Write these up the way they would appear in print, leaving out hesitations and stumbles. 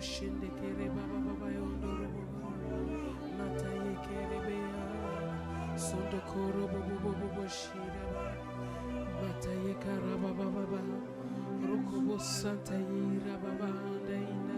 Shinde kere baba baba yondoro mata ye kere beya sondo koro bobo bobo shira mata ye kara baba baba roko bo santa yira baba daina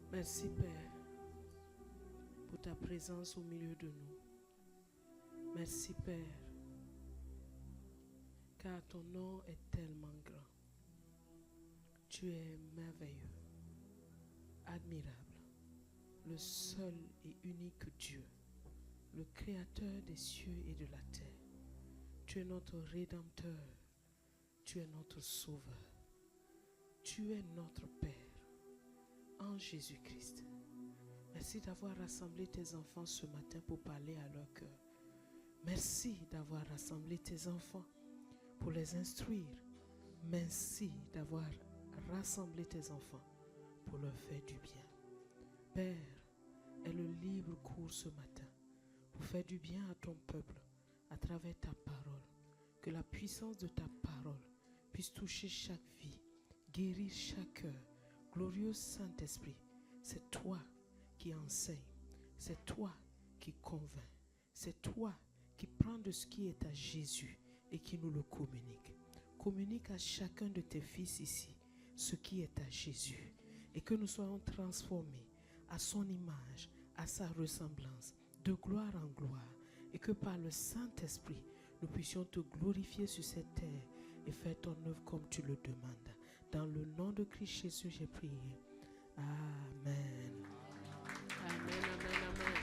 Merci Père pour ta présence au milieu de nous. Merci Père, car ton nom est tellement grand. Tu es merveilleux, admirable, le seul et unique Dieu, le Créateur des cieux et de la terre. Tu es notre Rédempteur, tu es notre Sauveur, tu es notre Père. En Jésus-Christ. Merci d'avoir rassemblé tes enfants ce matin pour parler à leur cœur. Merci d'avoir rassemblé tes enfants pour les instruire. Merci d'avoir rassemblé tes enfants pour leur faire du bien. Père, aie le libre cours ce matin pour faire du bien à ton peuple à travers ta parole. Que la puissance de ta parole puisse toucher chaque vie, guérir chaque cœur. Glorieux Saint-Esprit, c'est toi qui enseignes, c'est toi qui convainc, c'est toi qui prends de ce qui est à Jésus et qui nous le communique. Communique à chacun de tes fils ici ce qui est à Jésus et que nous soyons transformés à son image, à sa ressemblance, de gloire en gloire et que par le Saint-Esprit, nous puissions te glorifier sur cette terre et faire ton œuvre comme tu le demandes. Dans le nom de Christ Jésus, j'ai prié. Amen. Amen, amen, amen.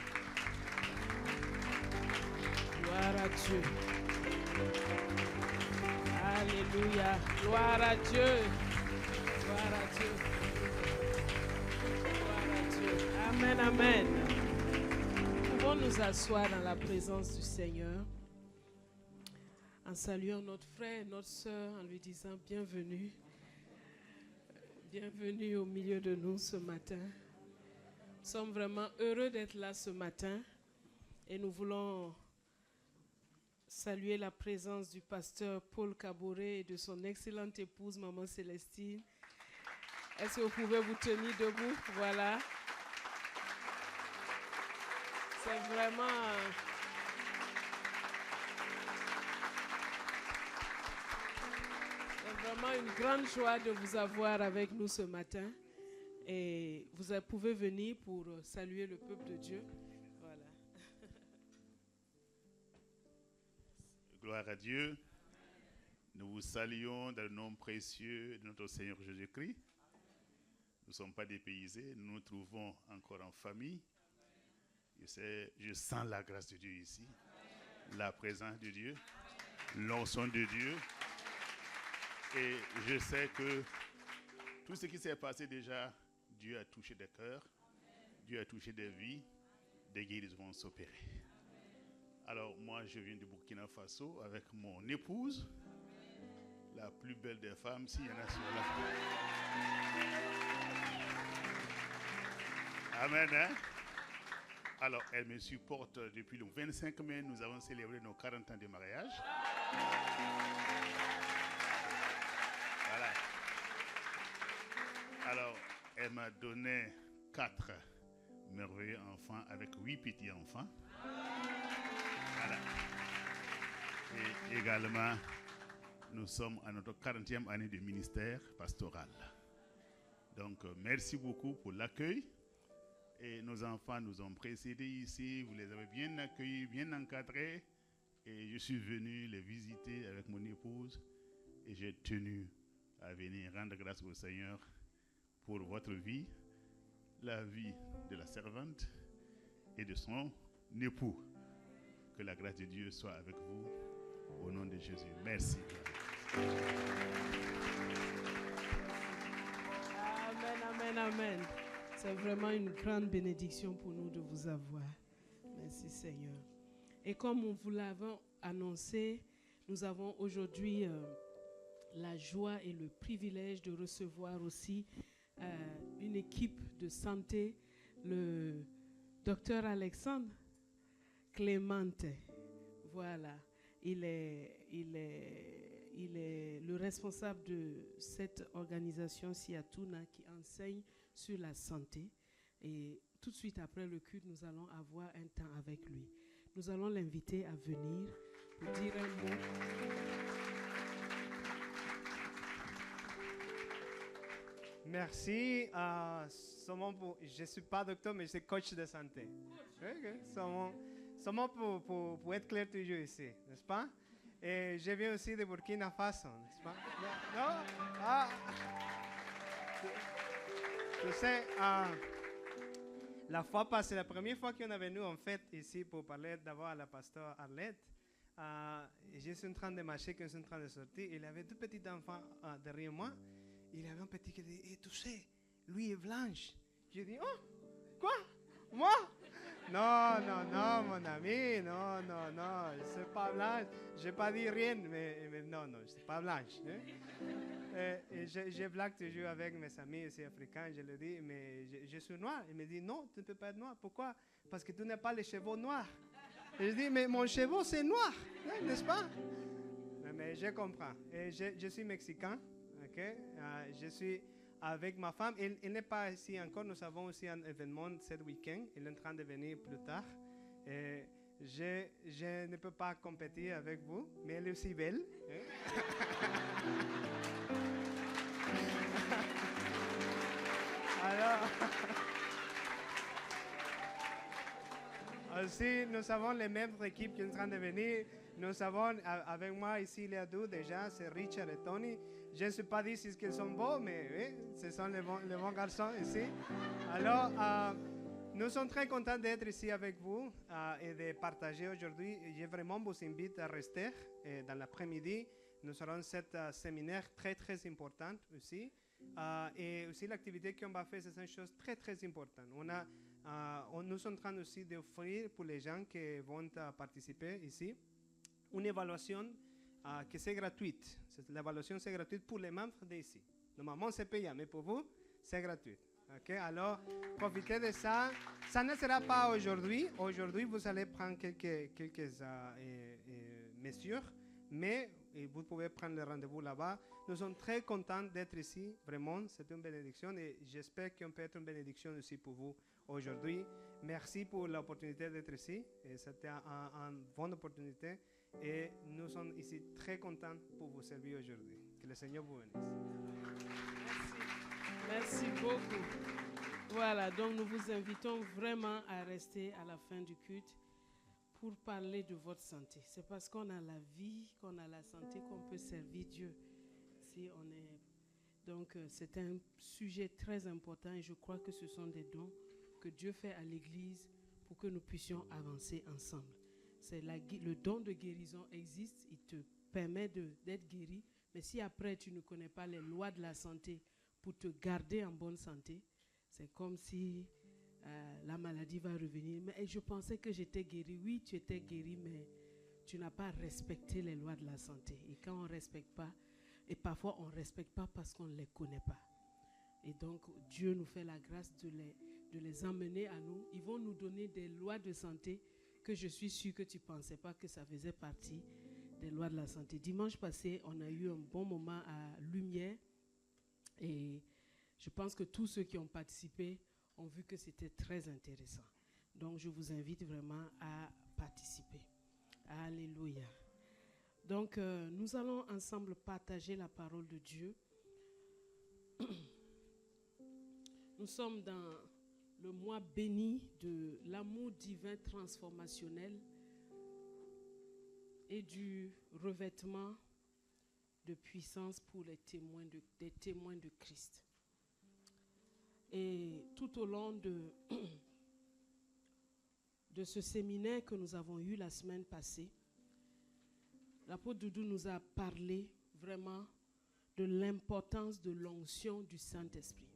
Gloire à Dieu. Alléluia. Gloire à Dieu. Gloire à Dieu. Gloire à Dieu. Amen, amen. Nous pouvons nous asseoir dans la présence du Seigneur en saluant notre frère et notre soeur en lui disant bienvenue. Bienvenue au milieu de nous ce matin. Nous sommes vraiment heureux d'être là ce matin et nous voulons saluer la présence du pasteur Paul Kaboré et de son excellente épouse, Maman Célestine. Est-ce que vous pouvez vous tenir debout? Voilà. C'est vraiment... vraiment une grande joie de vous avoir avec nous ce matin. Et vous pouvez venir pour saluer le peuple de Dieu. Voilà. Gloire à Dieu. Nous vous saluons dans le nom précieux de notre Seigneur Jésus-Christ. Nous ne sommes pas dépaysés, nous nous trouvons encore en famille. Je sens la grâce de Dieu ici, la présence de Dieu, l'onction de Dieu. Et je sais que tout ce qui s'est passé déjà, Dieu a touché des cœurs, Dieu a touché des vies, des guérisons vont s'opérer. Alors, moi, je viens du Burkina Faso avec mon épouse, la plus belle des femmes, s'il y en a sur la Amen, hein? Alors, elle me supporte depuis le 25 mai. Nous avons célébré nos 40 ans de mariage. Voilà. Alors, elle m'a donné 4 merveilleux enfants avec 8 petits-enfants. Voilà. Et également, nous sommes à notre 40e année de ministère pastoral. Donc, merci beaucoup pour l'accueil. Et nos enfants nous ont précédés ici. Vous les avez bien accueillis, bien encadrés. Et je suis venu les visiter avec mon épouse. Et j'ai tenu à venir rendre grâce au Seigneur pour votre vie, la vie de la servante et de son époux. Que la grâce de Dieu soit avec vous au nom de Jésus. Merci. Amen, amen, amen. C'est vraiment une grande bénédiction pour nous de vous avoir. Merci Seigneur. Et comme nous vous l'avons annoncé, nous avons aujourd'hui la joie et le privilège de recevoir aussi une équipe de santé, le docteur Alexandre Clemente. Voilà, il est le responsable de cette organisation Siatuna qui enseigne sur la santé. Et tout de suite après le culte, nous allons avoir un temps avec lui. Nous allons l'inviter à venir pour dire un mot. Merci. Je ne suis pas docteur, mais je suis coach de santé. Seulement pour être clair toujours ici, n'est-ce pas? Et je viens aussi de Burkina Faso, n'est-ce pas? Non? Ah. Tu sais, la fois passée, la première fois qu'on est venu en fait ici pour parler d'abord à la pasteur Arlette, je suis en train de marcher, quand je suis en train de sortir, il y avait deux petits enfants derrière moi. Il y avait un petit qui dit, tu sais, lui est blanche. Je dis, oh, quoi? Moi? Non, mon ami, non, je ne suis pas blanche. Je n'ai pas dit rien, mais non, je ne suis pas blanche. Hein? Et je blague toujours avec mes amis ici africains, je leur dis, mais je suis noir. Il me dit, non, tu ne peux pas être noir. Pourquoi? Parce que tu n'as pas les cheveux noirs. Et je dis, mais mon cheveu, c'est noir, n'est-ce pas? Mais je comprends. Et je suis mexicain. Okay. Je suis avec ma femme. Elle n'est pas ici encore. Nous avons aussi un événement ce week-end. Elle est en train de venir plus tard. Et je ne peux pas compétir avec vous, mais elle est aussi belle. Alors, aussi, nous avons les mêmes équipes qui sont en train de venir. Nous avons avec moi ici, il y a deux déjà, c'est Richard et Tony. Je ne sais pas dire si ils sont beaux, mais ce sont les bons garçons ici. Alors, nous sommes très contents d'être ici avec vous et de partager aujourd'hui. Je vraiment vous invite à rester dans l'après-midi. Nous aurons cet séminaire très, très important aussi. Et aussi, l'activité qu'on va faire, c'est une chose très, très importante. Nous sommes en train aussi d'offrir pour les gens qui vont participer ici une évaluation que c'est gratuite. L'évaluation, c'est gratuite pour les membres d'ici. Normalement, c'est payant, mais pour vous, c'est gratuit. Okay? Alors, profitez de ça. Ça ne sera pas aujourd'hui. Aujourd'hui, vous allez prendre quelques mesures, mais vous pouvez prendre le rendez-vous là-bas. Nous sommes très contents d'être ici. Vraiment, c'est une bénédiction et j'espère qu'on peut être une bénédiction aussi pour vous aujourd'hui. Merci pour l'opportunité d'être ici. C'était une bonne opportunité. Et nous sommes ici très contents pour vous servir aujourd'hui. Que le Seigneur vous bénisse. Merci beaucoup. Voilà, donc nous vous invitons vraiment à rester à la fin du culte pour parler de votre santé. C'est parce qu'on a la vie, qu'on a la santé, qu'on peut servir Dieu. Donc, c'est un sujet très important et je crois que ce sont des dons que Dieu fait à l'Église pour que nous puissions avancer ensemble. Le don de guérison existe, il te permet d'être guéri, mais si après tu ne connais pas les lois de la santé pour te garder en bonne santé, c'est comme si la maladie va revenir. Mais je pensais que j'étais guérie. Oui, tu étais guérie, mais tu n'as pas respecté les lois de la santé. Et quand on ne respecte pas, et parfois on ne respecte pas parce qu'on ne les connaît pas. Et donc, Dieu nous fait la grâce de les emmener à nous. Ils vont nous donner des lois de santé que je suis sûre que tu ne pensais pas que ça faisait partie des lois de la santé. Dimanche passé, on a eu un bon moment à Lumière. Et je pense que tous ceux qui ont participé ont vu que c'était très intéressant. Donc, je vous invite vraiment à participer. Alléluia. Donc, nous allons ensemble partager la parole de Dieu. Nous sommes dans le mois béni de l'amour divin transformationnel et du revêtement de puissance pour des témoins de Christ. Et tout au long de ce séminaire que nous avons eu la semaine passée, l'apôtre Doudou nous a parlé vraiment de l'importance de l'onction du Saint-Esprit.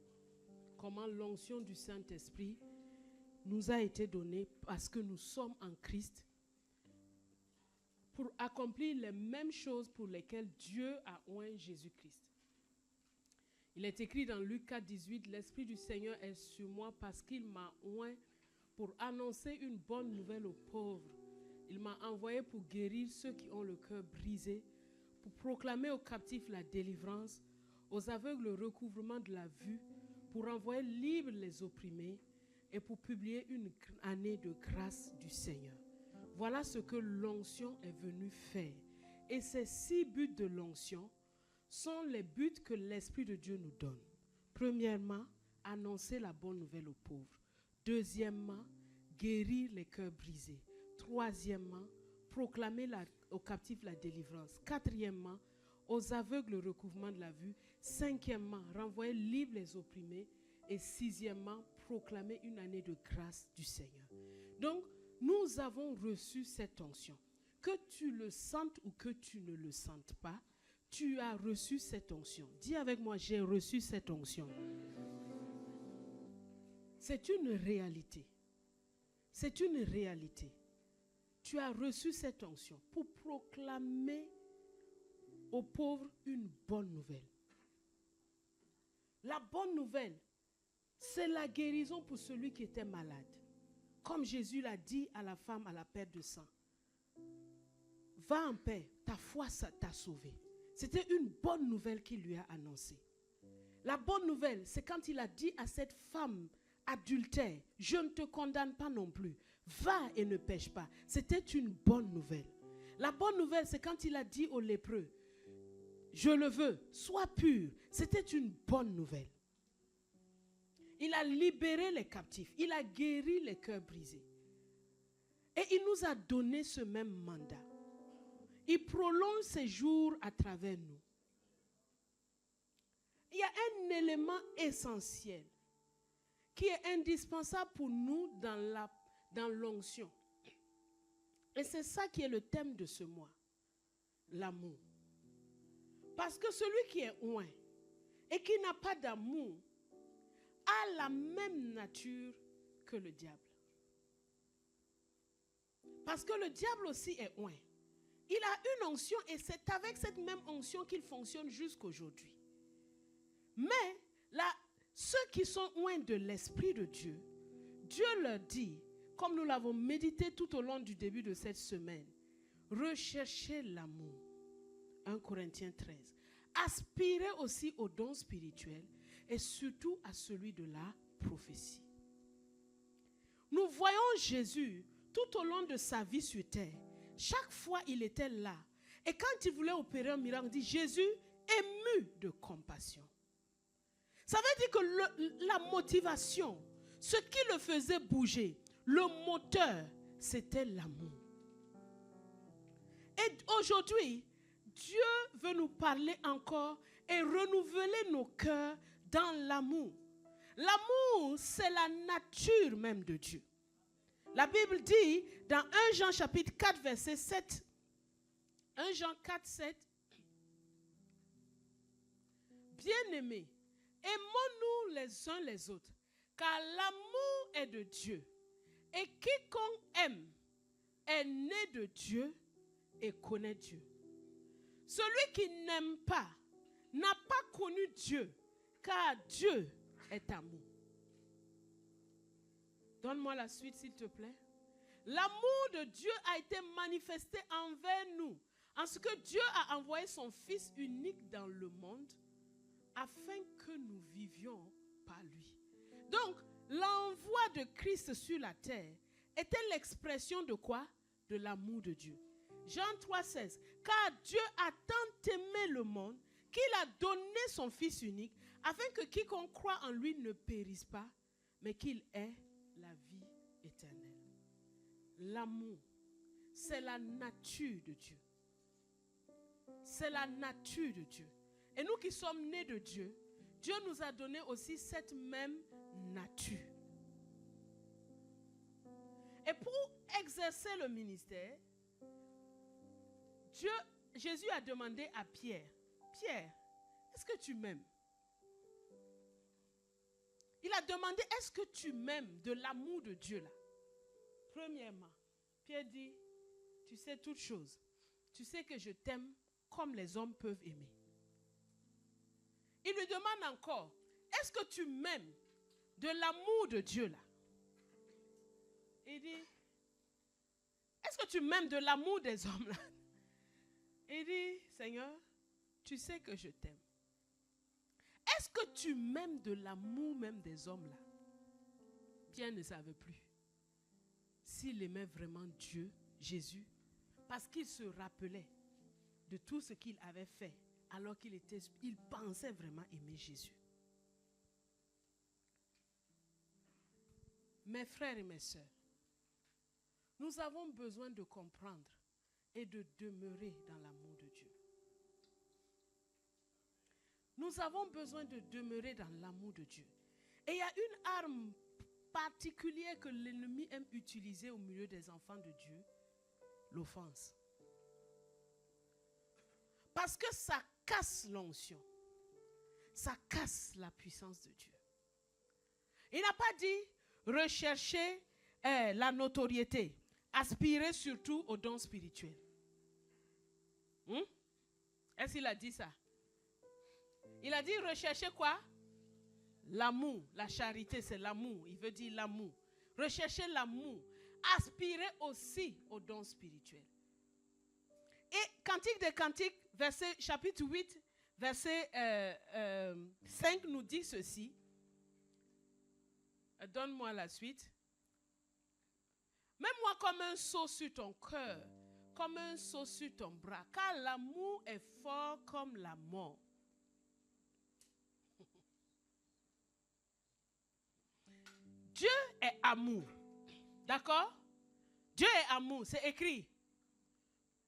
Comment l'onction du Saint-Esprit nous a été donnée parce que nous sommes en Christ pour accomplir les mêmes choses pour lesquelles Dieu a oint Jésus-Christ. Il est écrit dans Luc 4, 18, « L'Esprit du Seigneur est sur moi parce qu'il m'a oint pour annoncer une bonne nouvelle aux pauvres. Il m'a envoyé pour guérir ceux qui ont le cœur brisé, pour proclamer aux captifs la délivrance, aux aveugles le recouvrement de la vue, pour envoyer libres les opprimés et pour publier une année de grâce du Seigneur. » Voilà ce que l'onction est venue faire. Et ces 6 buts de l'onction sont les buts que l'Esprit de Dieu nous donne. Premièrement, annoncer la bonne nouvelle aux pauvres. Deuxièmement, guérir les cœurs brisés. Troisièmement, proclamer aux captifs la délivrance. Quatrièmement, aux aveugles le recouvrement de la vue. Cinquièmement, renvoyer libres les opprimés. Et sixièmement, proclamer une année de grâce du Seigneur. Donc, nous avons reçu cette onction. Que tu le sentes ou que tu ne le sentes pas, tu as reçu cette onction. Dis avec moi, j'ai reçu cette onction. C'est une réalité. C'est une réalité. Tu as reçu cette onction pour proclamer aux pauvres une bonne nouvelle. La bonne nouvelle, c'est la guérison pour celui qui était malade. Comme Jésus l'a dit à la femme à la perte de sang. Va en paix, ta foi t'a sauvé. C'était une bonne nouvelle qu'il lui a annoncée. La bonne nouvelle, c'est quand il a dit à cette femme adultère, je ne te condamne pas non plus. Va et ne pêche pas. C'était une bonne nouvelle. La bonne nouvelle, c'est quand il a dit aux lépreux, je le veux, sois pur. C'était une bonne nouvelle. Il a libéré les captifs. Il a guéri les cœurs brisés. Et il nous a donné ce même mandat. Il prolonge ses jours à travers nous. Il y a un élément essentiel qui est indispensable pour nous dans l'onction. Et c'est ça qui est le thème de ce mois. L'amour. Parce que celui qui est oint et qui n'a pas d'amour a la même nature que le diable. Parce que le diable aussi est oint. Il a une onction et c'est avec cette même onction qu'il fonctionne jusqu'aujourd'hui. Mais ceux qui sont oints de l'Esprit de Dieu, Dieu leur dit, comme nous l'avons médité tout au long du début de cette semaine, recherchez l'amour. 1 Corinthiens 13. Aspirez aussi aux dons spirituels et surtout à celui de la prophétie. Nous voyons Jésus tout au long de sa vie sur terre. Chaque fois, il était là. Et quand il voulait opérer un miracle, il dit, Jésus ému de compassion. Ça veut dire que la motivation, ce qui le faisait bouger, le moteur, c'était l'amour. Et aujourd'hui, Dieu veut nous parler encore et renouveler nos cœurs dans l'amour. L'amour, c'est la nature même de Dieu. La Bible dit dans 1 Jean chapitre 4 verset 7, 1 Jean 4, 7, bien-aimés, aimons-nous les uns les autres, car l'amour est de Dieu. Et quiconque aime est né de Dieu et connaît Dieu. Celui qui n'aime pas n'a pas connu Dieu, car Dieu est amour. Donne-moi la suite, s'il te plaît. L'amour de Dieu a été manifesté envers nous, en ce que Dieu a envoyé son Fils unique dans le monde, afin que nous vivions par lui. Donc, l'envoi de Christ sur la terre était l'expression de quoi? De l'amour de Dieu. Jean 3,16. Car Dieu a tant aimé le monde qu'il a donné son Fils unique, afin que quiconque croit en lui ne périsse pas, mais qu'il ait la vie éternelle. L'amour, c'est la nature de Dieu. C'est la nature de Dieu. Et nous qui sommes nés de Dieu, Dieu nous a donné aussi cette même nature. Et pour exercer le ministère, Jésus a demandé à Pierre, Pierre, est-ce que tu m'aimes? Il a demandé, est-ce que tu m'aimes de l'amour de Dieu là? Premièrement, Pierre dit, tu sais toutes choses. Tu sais que je t'aime comme les hommes peuvent aimer. Il lui demande encore, est-ce que tu m'aimes de l'amour de Dieu là? Il dit, est-ce que tu m'aimes de l'amour des hommes là? Il dit, Seigneur, tu sais que je t'aime. Est-ce que tu m'aimes de l'amour même des hommes là? Pierre ne savait plus s'il aimait vraiment Dieu, Jésus, parce qu'il se rappelait de tout ce qu'il avait fait alors qu'il pensait vraiment aimer Jésus. Mes frères et mes sœurs, nous avons besoin de comprendre et de demeurer dans l'amour de Dieu. Nous avons besoin de demeurer dans l'amour de Dieu. Et il y a une arme particulière que l'ennemi aime utiliser au milieu des enfants de Dieu, l'offense. Parce que ça casse l'onction. Ça casse la puissance de Dieu. Il n'a pas dit rechercher la notoriété, aspirer surtout aux dons spirituels. Est-ce qu'il a dit ça? Il a dit rechercher quoi? L'amour. La charité, c'est l'amour. Il veut dire l'amour. Rechercher l'amour. Aspirer aussi aux dons spirituels. Et Cantique des Cantiques, chapitre 8, verset 5 nous dit ceci. Donne-moi la suite. Mets-moi comme un sceau sur ton cœur, comme un sceau sur ton bras, car l'amour est fort comme la mort. Dieu est amour. D'accord? Dieu est amour, c'est écrit.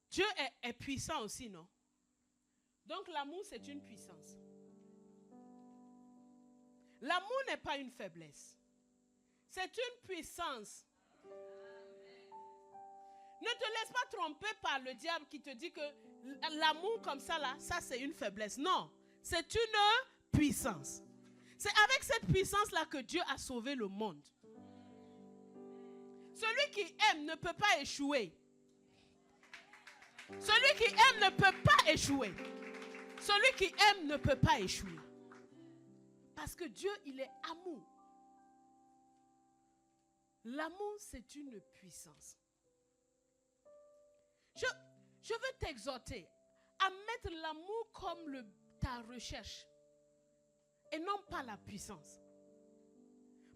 Dieu est puissant aussi, non? Donc l'amour, c'est une puissance. L'amour n'est pas une faiblesse. C'est une puissance. Ne te laisse pas tromper par le diable qui te dit que l'amour comme ça, là, ça c'est une faiblesse. Non, c'est une puissance. C'est avec cette puissance-là que Dieu a sauvé le monde. Celui qui aime ne peut pas échouer. Celui qui aime ne peut pas échouer. Celui qui aime ne peut pas échouer. Parce que Dieu, il est amour. L'amour, c'est une puissance. Je veux t'exhorter à mettre l'amour comme ta recherche et non pas la puissance.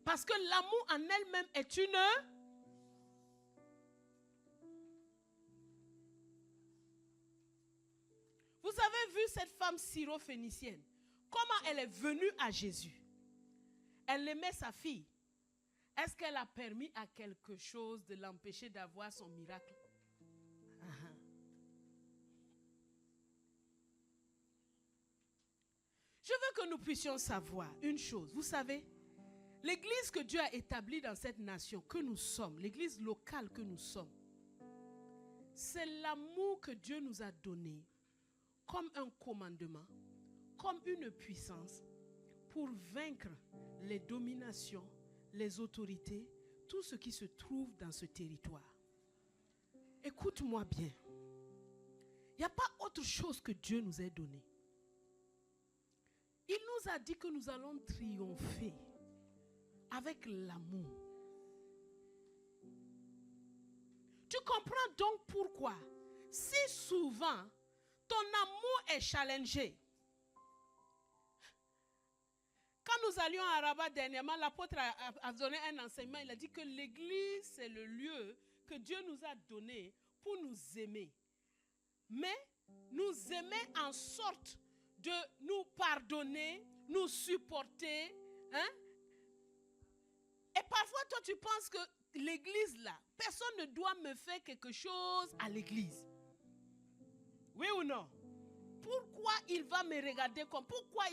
Parce que l'amour en elle-même est une... Vous avez vu cette femme syrophénicienne, comment elle est venue à Jésus. Elle aimait sa fille. Est-ce qu'elle a permis à quelque chose de l'empêcher d'avoir son miracle? Je veux que nous puissions savoir une chose. Vous savez, l'église que Dieu a établie dans cette nation que nous sommes, l'église locale que nous sommes, c'est l'amour que Dieu nous a donné comme un commandement, comme une puissance pour vaincre les dominations, les autorités, tout ce qui se trouve dans ce territoire. Écoute-moi bien. Il n'y a pas autre chose que Dieu nous ait donné. Il nous a dit que nous allons triompher avec l'amour. Tu comprends donc pourquoi, si souvent ton amour est challengé. Quand nous allions à Rabat dernièrement, l'apôtre a donné un enseignement. Il a dit que l'église, c'est le lieu que Dieu nous a donné pour nous aimer. Mais nous aimer en sorte de nous pardonner, nous supporter. Hein? Et parfois, toi, tu penses que l'église, là, personne ne doit me faire quelque chose à l'église. Oui ou non? Pourquoi il va me regarder comme? Pourquoi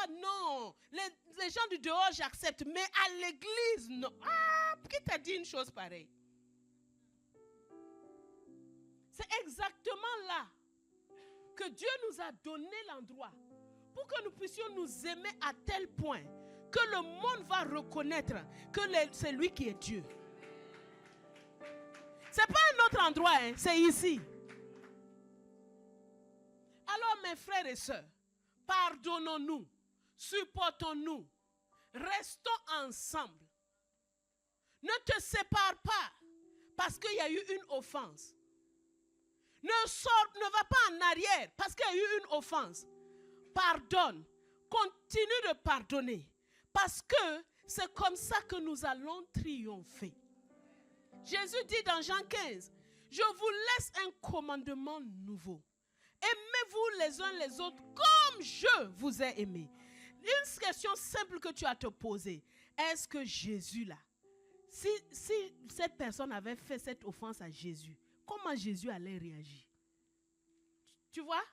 non? Les gens du dehors, j'accepte. Mais à l'église, non. Ah, qui t'a dit une chose pareille? C'est exactement là que Dieu nous a donné l'endroit pour que nous puissions nous aimer à tel point que le monde va reconnaître que c'est lui qui est Dieu. Ce n'est pas un autre endroit, hein, c'est ici. Alors mes frères et sœurs, pardonnons-nous, supportons-nous, restons ensemble. Ne te sépare pas parce qu'il y a eu une offense. Ne va pas en arrière parce qu'il y a eu une offense. Pardonne, continue de pardonner parce que c'est comme ça que nous allons triompher. Jésus dit dans Jean 15, je vous laisse un commandement nouveau. Aimez-vous les uns les autres comme je vous ai aimé. Une question simple que tu as à te poser. Est-ce que Jésus là, si cette personne avait fait cette offense à Jésus, comment Jésus allait réagir? Tu vois?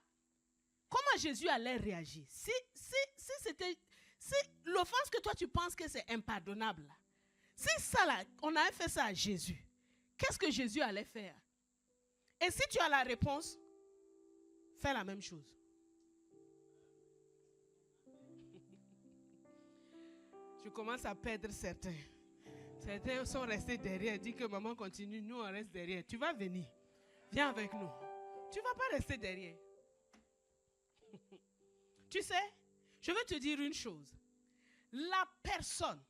Comment Jésus allait réagir? Si l'offense que toi tu penses que c'est impardonnable, là, si ça là, on avait fait ça à Jésus, qu'est-ce que Jésus allait faire? Et si tu as la réponse, fais la même chose. Je commence à perdre certains. Certains sont restés derrière, disent que maman continue, nous on reste derrière. Tu vas venir, viens avec nous. Tu ne vas pas rester derrière. Tu sais, je vais te dire une chose. La personne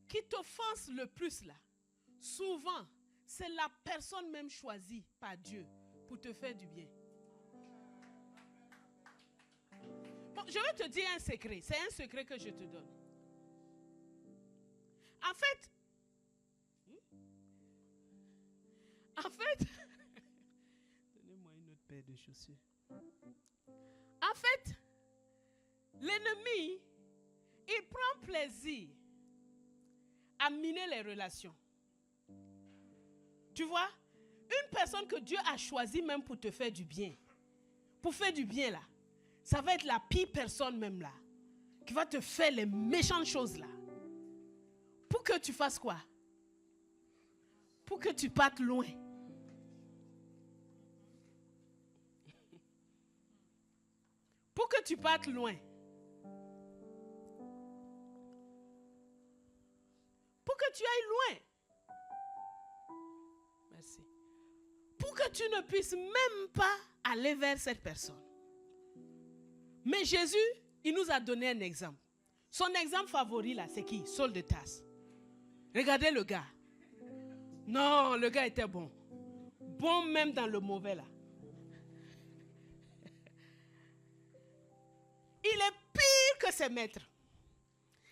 qui t'offense le plus là, souvent, c'est la personne même choisie par Dieu pour te faire du bien. Bon, je vais te dire un secret. C'est un secret que je te donne. En fait, donnez-moi une autre paire de chaussures. En fait, l'ennemi, il prend plaisir à miner les relations. Tu vois, une personne que Dieu a choisie même pour te faire du bien, pour faire du bien là, ça va être la pire personne même là, qui va te faire les méchantes choses là. Pour que tu fasses quoi? Pour que tu partes loin. Pour que tu partes loin. Pour que tu ailles loin. Merci. Pour que tu ne puisses même pas aller vers cette personne. Mais Jésus, il nous a donné un exemple. Son exemple favori là, c'est qui? Saul de Tarse. Regardez le gars. Non, le gars était bon. Bon même dans le mauvais là. Il est pire que ses maîtres.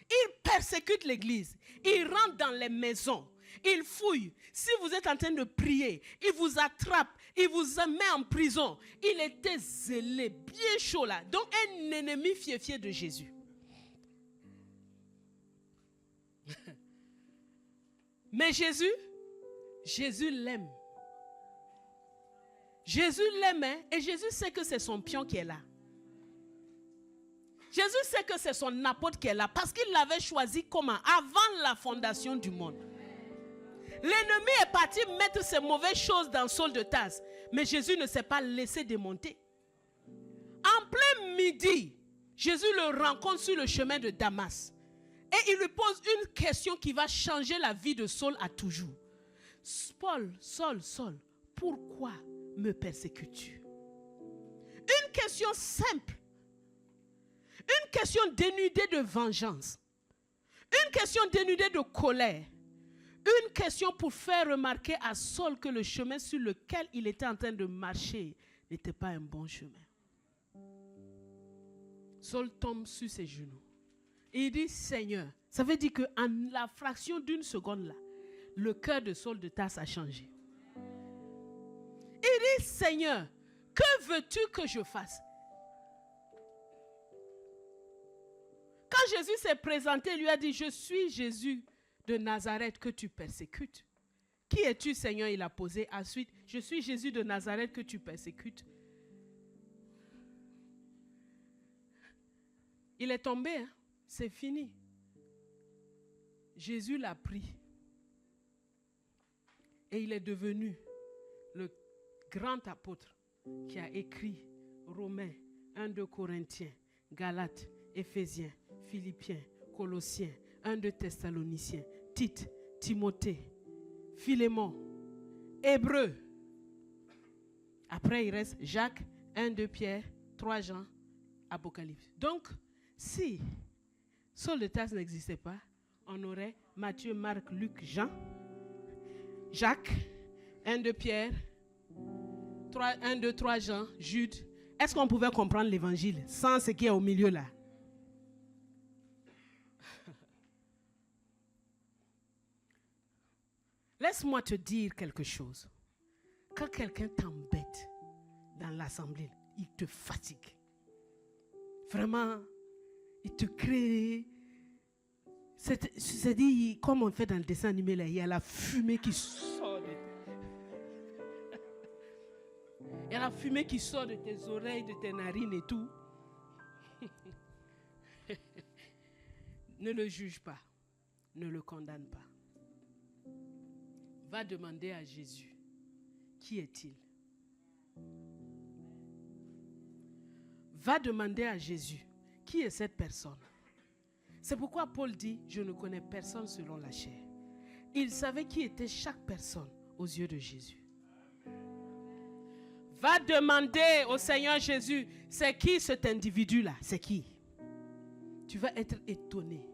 Il persécute l'église. Il rentre dans les maisons. Il fouille. Si vous êtes en train de prier, il vous attrape. Il vous met en prison. Il était zélé, bien chaud là. Donc un ennemi fier de Jésus. Mais Jésus l'aime. Jésus l'aime, hein, et Jésus sait que c'est son pion qui est là. Jésus sait que c'est son apôtre qui est là parce qu'il l'avait choisi comment? Avant la fondation du monde. L'ennemi est parti mettre ces mauvaises choses dans Saul de Tarse, mais Jésus ne s'est pas laissé démonter. En plein midi, Jésus le rencontre sur le chemin de Damas. Et il lui pose une question qui va changer la vie de Saul à toujours. Saul, pourquoi me persécutes-tu? Une question simple. Une question dénudée de vengeance. Une question dénudée de colère. Une question pour faire remarquer à Saul que le chemin sur lequel il était en train de marcher n'était pas un bon chemin. Saul tombe sur ses genoux. Et il dit, Seigneur, ça veut dire qu'en la fraction d'une seconde là, le cœur de Saul de Tarse a changé. Il dit, Seigneur, que veux-tu que je fasse? Quand Jésus s'est présenté, il lui a dit, je suis Jésus de Nazareth que tu persécutes. Qui es-tu, Seigneur? Il a posé. Ensuite, je suis Jésus de Nazareth que tu persécutes. Il est tombé, hein? C'est fini. Jésus l'a pris. Et il est devenu le grand apôtre qui a écrit Romains, 1-2 Corinthiens, Galates, Éphésiens, Philippiens, Colossiens, 1-2 Thessaloniciens, Tite, Timothée, Philémon, Hébreux. Après, il reste Jacques, 1-2 Pierre, 3 Jean, Apocalypse. Donc, si Saul de Tarse n'existait pas, on aurait Matthieu, Marc, Luc, Jean, Jacques, 1-2 Pierre, 1-2 3 Jean, Jude. Est-ce qu'on pouvait comprendre l'évangile sans ce qui est au milieu là? Laisse-moi te dire quelque chose. Quand quelqu'un t'embête dans l'assemblée, il te fatigue. Vraiment, il te crée. C'est-à-dire, comme on fait dans le dessin animé, là, il y a la fumée qui sort de il y a la fumée qui sort de tes oreilles, de tes narines et tout. Ne le juge pas. Ne le condamne pas. Va demander à Jésus, qui est-il? Va demander à Jésus, qui est cette personne? C'est pourquoi Paul dit, je ne connais personne selon la chair. Il savait qui était chaque personne aux yeux de Jésus. Va demander au Seigneur Jésus, c'est qui cet individu-là? C'est qui? Tu vas être étonné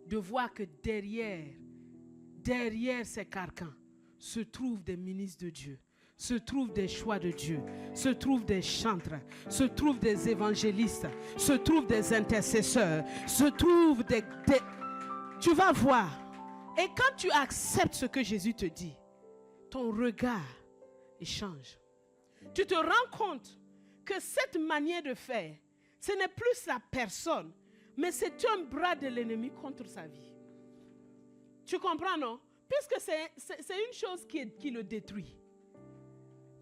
de voir que derrière ces carcans se trouvent des ministres de Dieu, se trouvent des choix de Dieu, se trouvent des chantres, se trouvent des évangélistes, se trouvent des intercesseurs, se trouvent des... Tu vas voir. Et quand tu acceptes ce que Jésus te dit, ton regard change. Tu te rends compte que cette manière de faire, ce n'est plus la personne, mais c'est un bras de l'ennemi contre sa vie. Tu comprends, non? Puisque c'est une chose qui le détruit.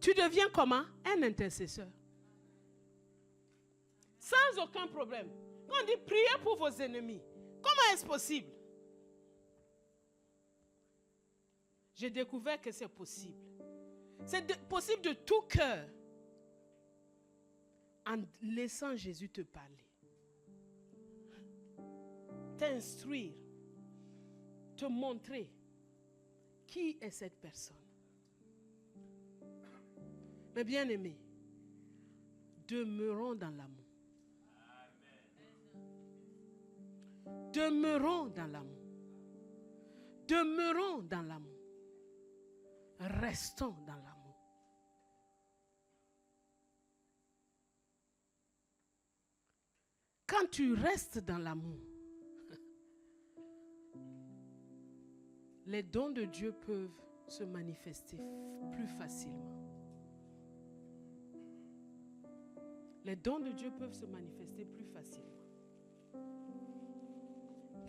Tu deviens comment? Un intercesseur. Sans aucun problème. Quand on dit priez pour vos ennemis, comment est-ce possible? J'ai découvert que c'est possible. C'est possible de tout cœur. En laissant Jésus te parler. T'instruire. Te montrer qui est cette personne. Mais bien aimés, demeurons dans l'amour. Demeurons dans l'amour. Demeurons dans l'amour. Restons dans l'amour. Quand tu restes dans l'amour, les dons de Dieu peuvent se manifester plus facilement. Les dons de Dieu peuvent se manifester plus facilement.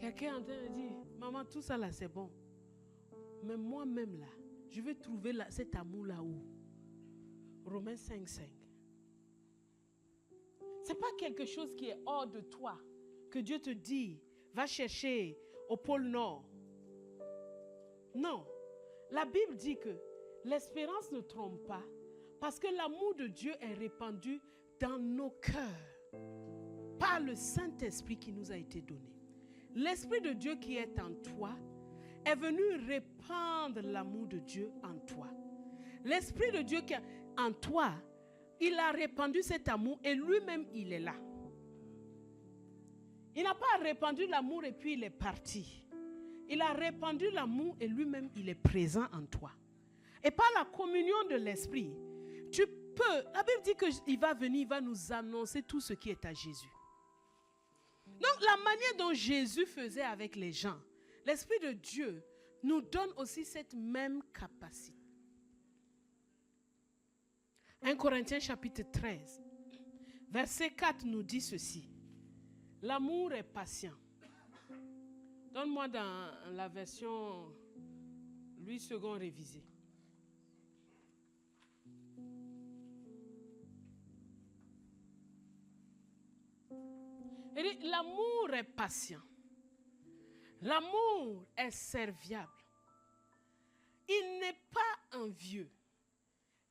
Quelqu'un est en train de dire, maman, tout ça là c'est bon. Mais moi-même là, je vais trouver cet amour là où? Romains 5:5. Ce n'est pas quelque chose qui est hors de toi, que Dieu te dit, va chercher au pôle Nord. Non, la Bible dit que l'espérance ne trompe pas, parce que l'amour de Dieu est répandu dans nos cœurs, par le Saint-Esprit qui nous a été donné. l'Esprit de Dieu qui est en toi est venu répandre l'amour de Dieu en toi. L'Esprit de Dieu qui est en toi, il a répandu cet amour et lui-même, il est là. Il n'a pas répandu l'amour et puis il est parti. Il a répandu l'amour et lui-même, il est présent en toi. Et par la communion de l'Esprit, tu peux, la Bible dit qu'il va venir, il va nous annoncer tout ce qui est à Jésus. Donc la manière dont Jésus faisait avec les gens, l'Esprit de Dieu nous donne aussi cette même capacité. 1 Corinthiens chapitre 13, verset 4 nous dit ceci. L'amour est patient. Donne-moi dans la version Louis II révisée. Il dit, l'amour est patient. L'amour est serviable. Il n'est pas envieux.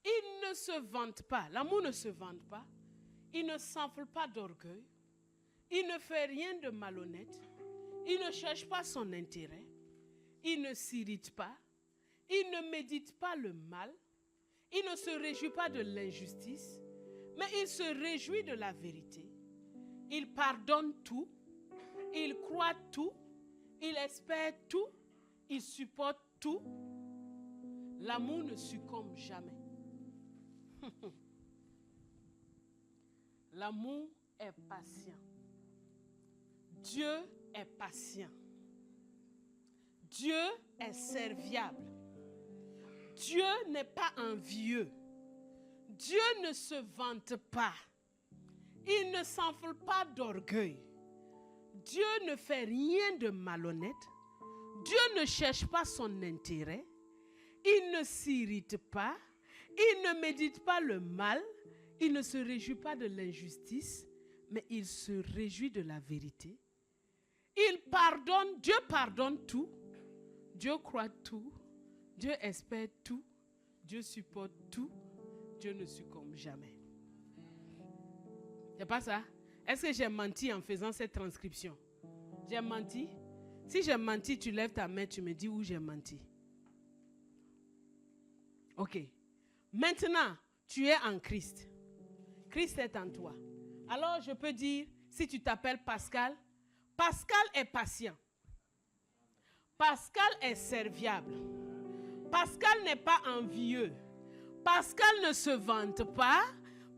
Il ne se vante pas. L'amour ne se vante pas. Il ne s'enfle pas d'orgueil. Il ne fait rien de malhonnête. Il ne cherche pas son intérêt. Il ne s'irrite pas. Il ne médite pas le mal. Il ne se réjouit pas de l'injustice, mais il se réjouit de la vérité. Il pardonne tout. Il croit tout. Il espère tout. Il supporte tout. L'amour ne succombe jamais. L'amour est patient. Dieu est patient. Dieu est serviable. Dieu n'est pas envieux. Dieu ne se vante pas. Il ne s'enfle pas d'orgueil. Dieu ne fait rien de malhonnête. Dieu ne cherche pas son intérêt. Il ne s'irrite pas. Il ne médite pas le mal. Il ne se réjouit pas de l'injustice, mais il se réjouit de la vérité. Il pardonne, Dieu pardonne tout. Dieu croit tout. Dieu espère tout. Dieu supporte tout. Dieu ne succombe jamais. C'est pas ça? Est-ce que j'ai menti en faisant cette transcription? J'ai menti? Si j'ai menti, tu lèves ta main, tu me dis où j'ai menti. Ok. Maintenant, tu es en Christ. Christ est en toi. Alors, je peux dire, si tu t'appelles Pascal, Pascal est patient. Pascal est serviable. Pascal n'est pas envieux. Pascal ne se vante pas.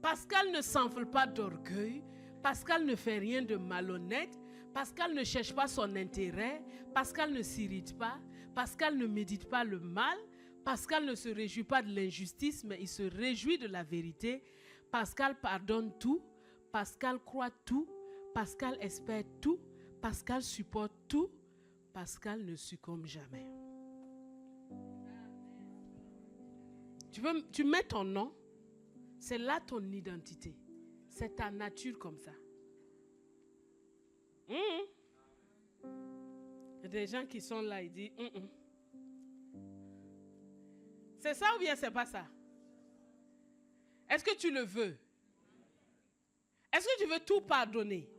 Pascal ne s'enfle pas d'orgueil. Pascal ne fait rien de malhonnête. Pascal ne cherche pas son intérêt. Pascal ne s'irrite pas. Pascal ne médite pas le mal. Pascal ne se réjouit pas de l'injustice, mais il se réjouit de la vérité. Pascal pardonne tout. Pascal croit tout. Pascal espère tout. Pascal supporte tout. Pascal ne succombe jamais. Tu mets ton nom, c'est là ton identité. C'est ta nature comme ça. Il y a des gens qui sont là, ils disent C'est ça ou bien c'est pas ça? Est-ce que tu le veux? Est-ce que tu veux tout pardonner?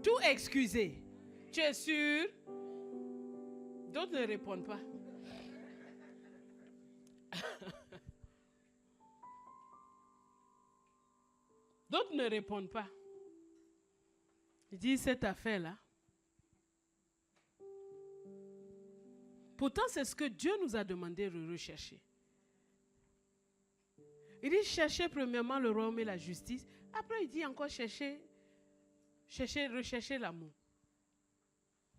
Tout excuser? Tu es sûr? D'autres ne répondent pas. D'autres ne répondent pas. Ils disent cette affaire-là. Pourtant, c'est ce que Dieu nous a demandé de rechercher. Il dit chercher premièrement le royaume et la justice. Après, il dit encore rechercher l'amour.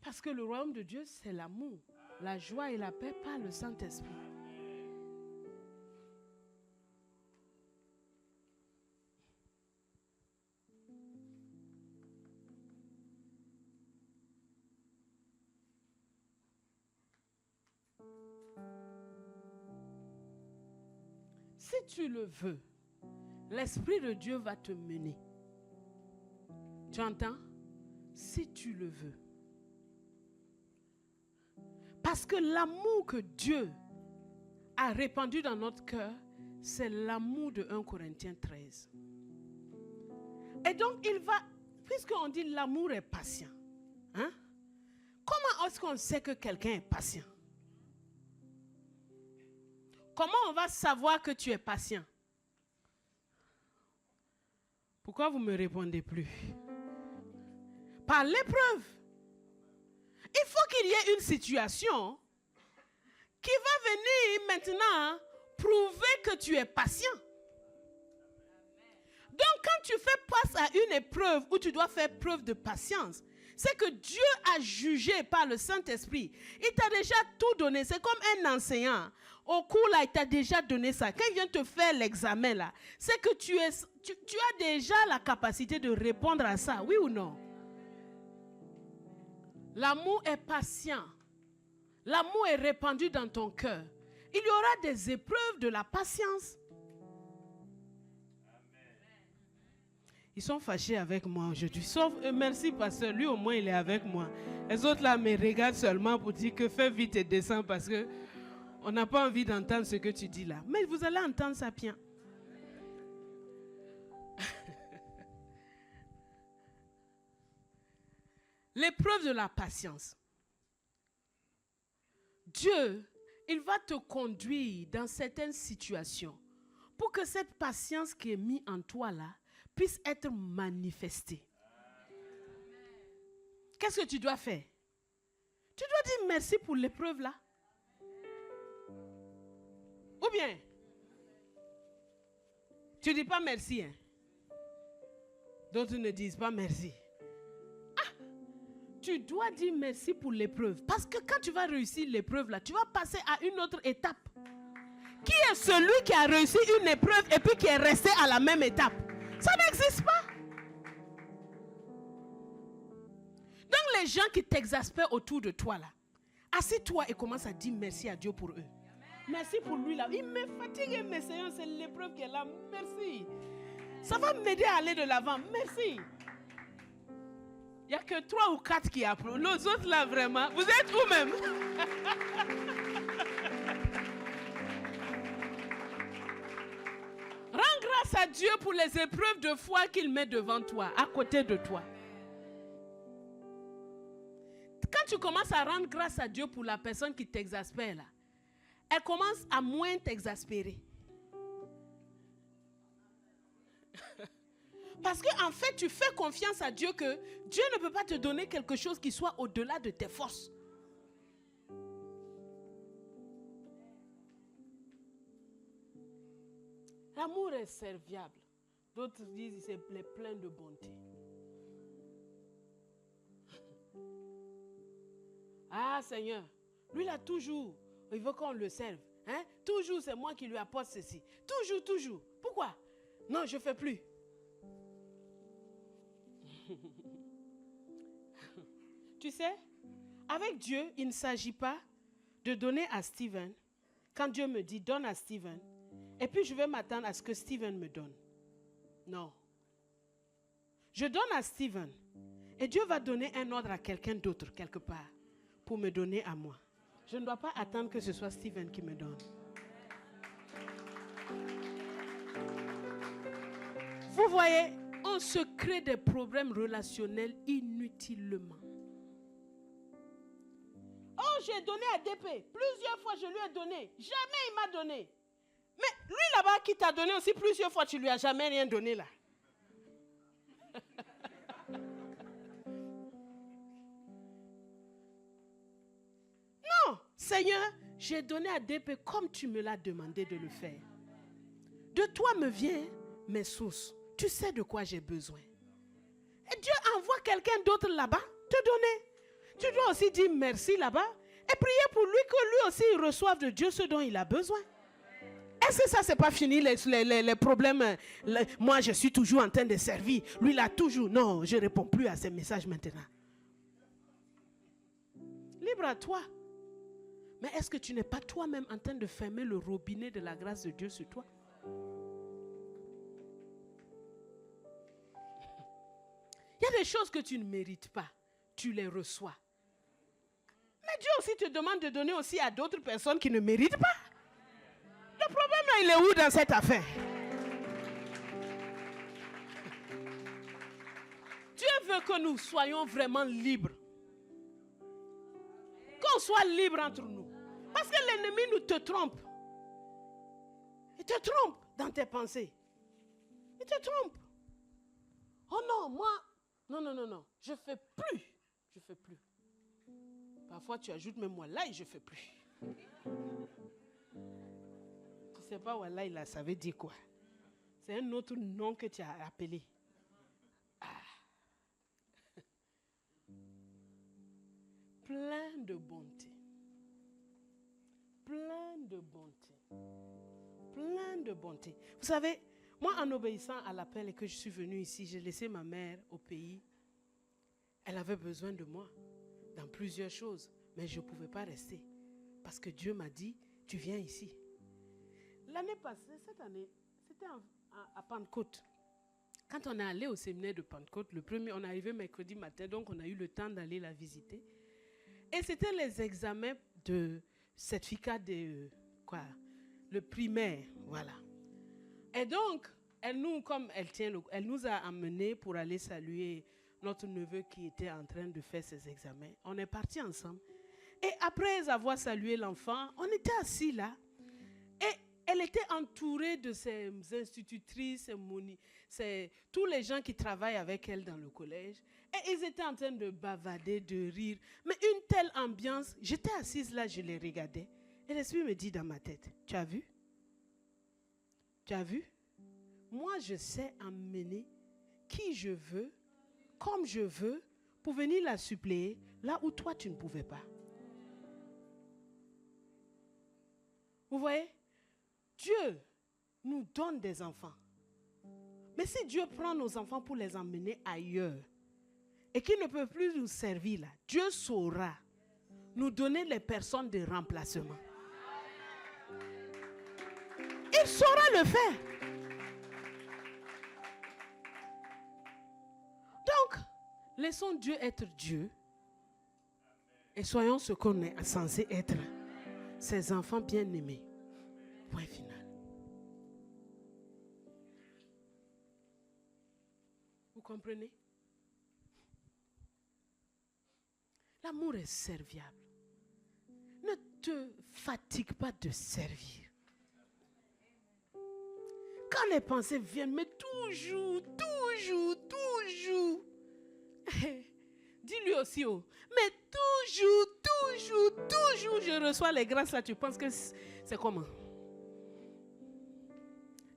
Parce que le royaume de Dieu, c'est l'amour, la joie et la paix par le Saint-Esprit. Si tu le veux, l'Esprit de Dieu va te mener. Tu entends? Si tu le veux. Parce que l'amour que Dieu a répandu dans notre cœur, c'est l'amour de 1 Corinthiens 13. Et donc il va, puisqu'on dit l'amour est patient, hein? Quand est-ce qu'on sait que quelqu'un est patient? Comment on va savoir que tu es patient? Pourquoi vous ne me répondez plus? Par l'épreuve. Il faut qu'il y ait une situation qui va venir maintenant prouver que tu es patient. Donc quand tu fais face à une épreuve où tu dois faire preuve de patience, c'est que Dieu a jugé par le Saint-Esprit. Il t'a déjà tout donné. C'est comme un enseignant. Au cours là, il t'a déjà donné ça. Quand il vient te faire l'examen là, c'est que tu as déjà la capacité de répondre à ça, oui ou non? L'amour est patient. L'amour est répandu dans ton cœur. Il y aura des épreuves de la patience. Ils sont fâchés avec moi aujourd'hui. Sauf, merci pasteur, lui au moins il est avec moi. Les autres là me regardent seulement pour dire que fais vite et descends parce que on n'a pas envie d'entendre ce que tu dis là. Mais vous allez entendre ça bien. L'épreuve de la patience. Dieu, il va te conduire dans certaines situations pour que cette patience qui est mise en toi là puisse être manifestée. Qu'est-ce que tu dois faire? Tu dois dire merci pour l'épreuve là. Ou bien, tu ne dis pas merci. Hein? D'autres ne disent pas merci. Tu dois dire merci pour l'épreuve. Parce que quand tu vas réussir l'épreuve là, tu vas passer à une autre étape. Qui est celui qui a réussi une épreuve et puis qui est resté à la même étape? Ça n'existe pas. Donc les gens qui t'exaspèrent autour de toi là, assieds-toi et commence à dire merci à Dieu pour eux. Merci pour lui là. Il me fatigue mes séances, c'est l'épreuve qui est là. Merci. Ça va m'aider à aller de l'avant. Merci. Il n'y a que 3 ou 4 qui applaudissent. Les autres là vraiment, vous êtes où même? Rends grâce à Dieu pour les épreuves de foi qu'il met devant toi, à côté de toi. Quand tu commences à rendre grâce à Dieu pour la personne qui t'exaspère là, elle commence à moins t'exaspérer. Parce qu'en fait, tu fais confiance à Dieu que Dieu ne peut pas te donner quelque chose qui soit au-delà de tes forces. L'amour est serviable. D'autres disent qu'il est plein de bonté. Ah Seigneur, lui là toujours, il veut qu'on le serve. Hein? Toujours c'est moi qui lui apporte ceci. Toujours. Pourquoi? Non, je ne fais plus. Tu sais, avec Dieu, il ne s'agit pas de donner à Steven. Quand Dieu me dit donne à Steven, et puis je vais m'attendre à ce que Steven me donne. Non. Je donne à Steven, et Dieu va donner un ordre à quelqu'un d'autre quelque part pour me donner à moi. Je ne dois pas attendre que ce soit Steven qui me donne. Vous voyez, on se crée des problèmes relationnels inutilement. Oh, j'ai donné à DP. Plusieurs fois, je lui ai donné. Jamais il m'a donné. Mais lui là-bas qui t'a donné aussi plusieurs fois, tu lui as jamais rien donné là. Non, Seigneur, j'ai donné à DP comme tu me l'as demandé de le faire. De toi me viennent mes sources. Tu sais de quoi j'ai besoin. Et Dieu envoie quelqu'un d'autre là-bas te donner. Tu dois aussi dire merci là-bas et prier pour lui que lui aussi il reçoive de Dieu ce dont il a besoin. Est-ce que ça c'est pas fini les problèmes? Moi je suis toujours en train de servir. Lui là toujours. Non, je ne réponds plus à ces messages maintenant. Libre à toi. Mais est-ce que tu n'es pas toi-même en train de fermer le robinet de la grâce de Dieu sur toi? Il y a des choses que tu ne mérites pas. Tu les reçois. Mais Dieu aussi te demande de donner aussi à d'autres personnes qui ne méritent pas. Le problème là, il est où dans cette affaire? Dieu veut que nous soyons vraiment libres. soit libre entre nous. Parce que l'ennemi nous te trompe. Il te trompe dans tes pensées. Il te trompe. Oh non, moi, non. Je ne fais plus. Je ne fais plus. Parfois, tu ajoutes même Wallahi, je ne fais plus. Tu ne sais pas Wallahi, là, ça veut dire quoi? C'est un autre nom que tu as appelé. Plein de bonté. Plein de bonté. Plein de bonté. Vous savez, moi, en obéissant à l'appel et que je suis venue ici, j'ai laissé ma mère au pays. Elle avait besoin de moi dans plusieurs choses, mais je ne pouvais pas rester. Parce que Dieu m'a dit, tu viens ici. L'année passée, cette année, c'était à Pentecôte. Quand on est allé au séminaire de Pentecôte, on est arrivé mercredi matin, donc on a eu le temps d'aller la visiter. Et c'était les examens de certificat de le primaire, voilà. Et donc, elle nous a amenés pour aller saluer notre neveu qui était en train de faire ses examens. On est partis ensemble. Et après avoir salué l'enfant, on était assis là. Et elle était entourée de ses institutrices, tous les gens qui travaillent avec elle dans le collège. Et ils étaient en train de bavader, de rire. Mais une telle ambiance, j'étais assise là, je les regardais. Et l'esprit me dit dans ma tête, tu as vu? Tu as vu? Moi, je sais emmener qui je veux, comme je veux, pour venir la suppléer là où toi, tu ne pouvais pas. Vous voyez? Dieu nous donne des enfants. Mais si Dieu prend nos enfants pour les emmener ailleurs et qu'ils ne peuvent plus nous servir là, Dieu saura nous donner les personnes de remplacement. Il saura le faire. Donc, laissons Dieu être Dieu et soyons ce qu'on est censé être, ses enfants bien-aimés. Point final. Vous comprenez? L'amour est serviable. Ne te fatigue pas de servir. Quand les pensées viennent, mais toujours, dis-lui aussi, mais toujours, je reçois les grâces là, tu penses que c'est comment?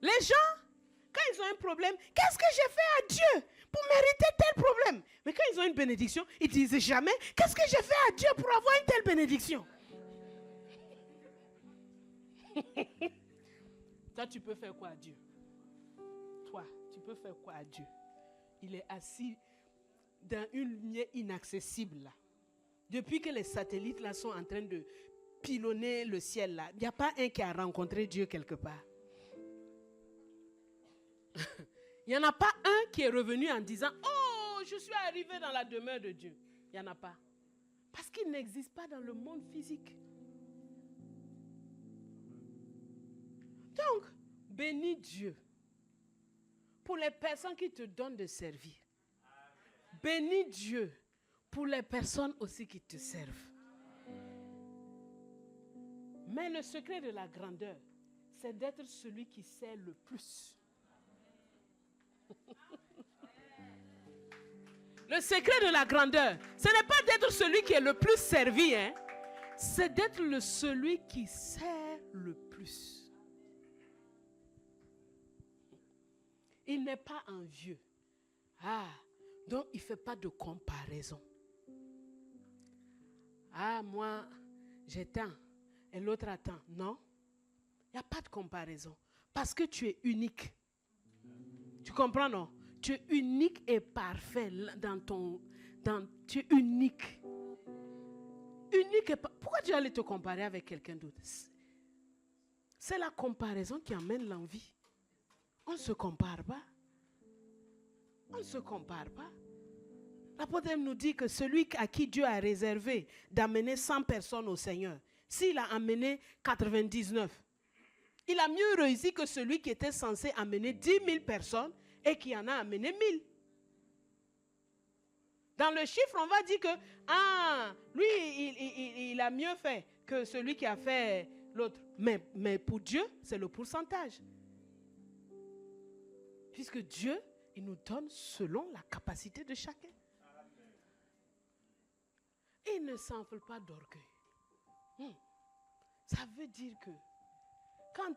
Les gens, quand ils ont un problème, qu'est-ce que j'ai fait à Dieu pour mériter tel problème? Mais quand ils ont une bénédiction, ils disent jamais, qu'est-ce que j'ai fait à Dieu pour avoir une telle bénédiction? Toi, tu peux faire quoi à Dieu? Toi, tu peux faire quoi à Dieu? Il est assis dans une lumière inaccessible là. Depuis que les satellites là sont en train de pilonner le ciel là, il n'y a pas un qui a rencontré Dieu quelque part. Il n'y en a pas un qui est revenu en disant, oh, je suis arrivé dans la demeure de Dieu. Il n'y en a pas. Parce qu'il n'existe pas dans le monde physique. Donc, bénis Dieu pour les personnes qui te donnent de servir. Bénis Dieu pour les personnes aussi qui te servent. Mais le secret de la grandeur, c'est d'être celui qui sert le plus. Le secret de la grandeur, ce n'est pas d'être celui qui est le plus servi, hein? C'est d'être celui qui sert le plus. Il n'est pas envieux. Donc il ne fait pas de comparaison. Moi, j'ai tant et l'autre a tant. Non, il n'y a pas de comparaison. Parce que tu es unique. Tu comprends, non? Tu es unique et parfait tu es unique. Unique et pourquoi tu allais te comparer avec quelqu'un d'autre? C'est la comparaison qui amène l'envie. On ne se compare pas. On ne se compare pas. L'apôtre nous dit que celui à qui Dieu a réservé d'amener 100 personnes au Seigneur, s'il a amené 99, il a mieux réussi que celui qui était censé amener 10 000 personnes et qui en a amené 1000. Dans le chiffre, on va dire que, lui, il a mieux fait que celui qui a fait l'autre. Mais pour Dieu, c'est le pourcentage. Puisque Dieu, il nous donne selon la capacité de chacun. Et il ne s'enfle pas d'orgueil. Ça veut dire que quand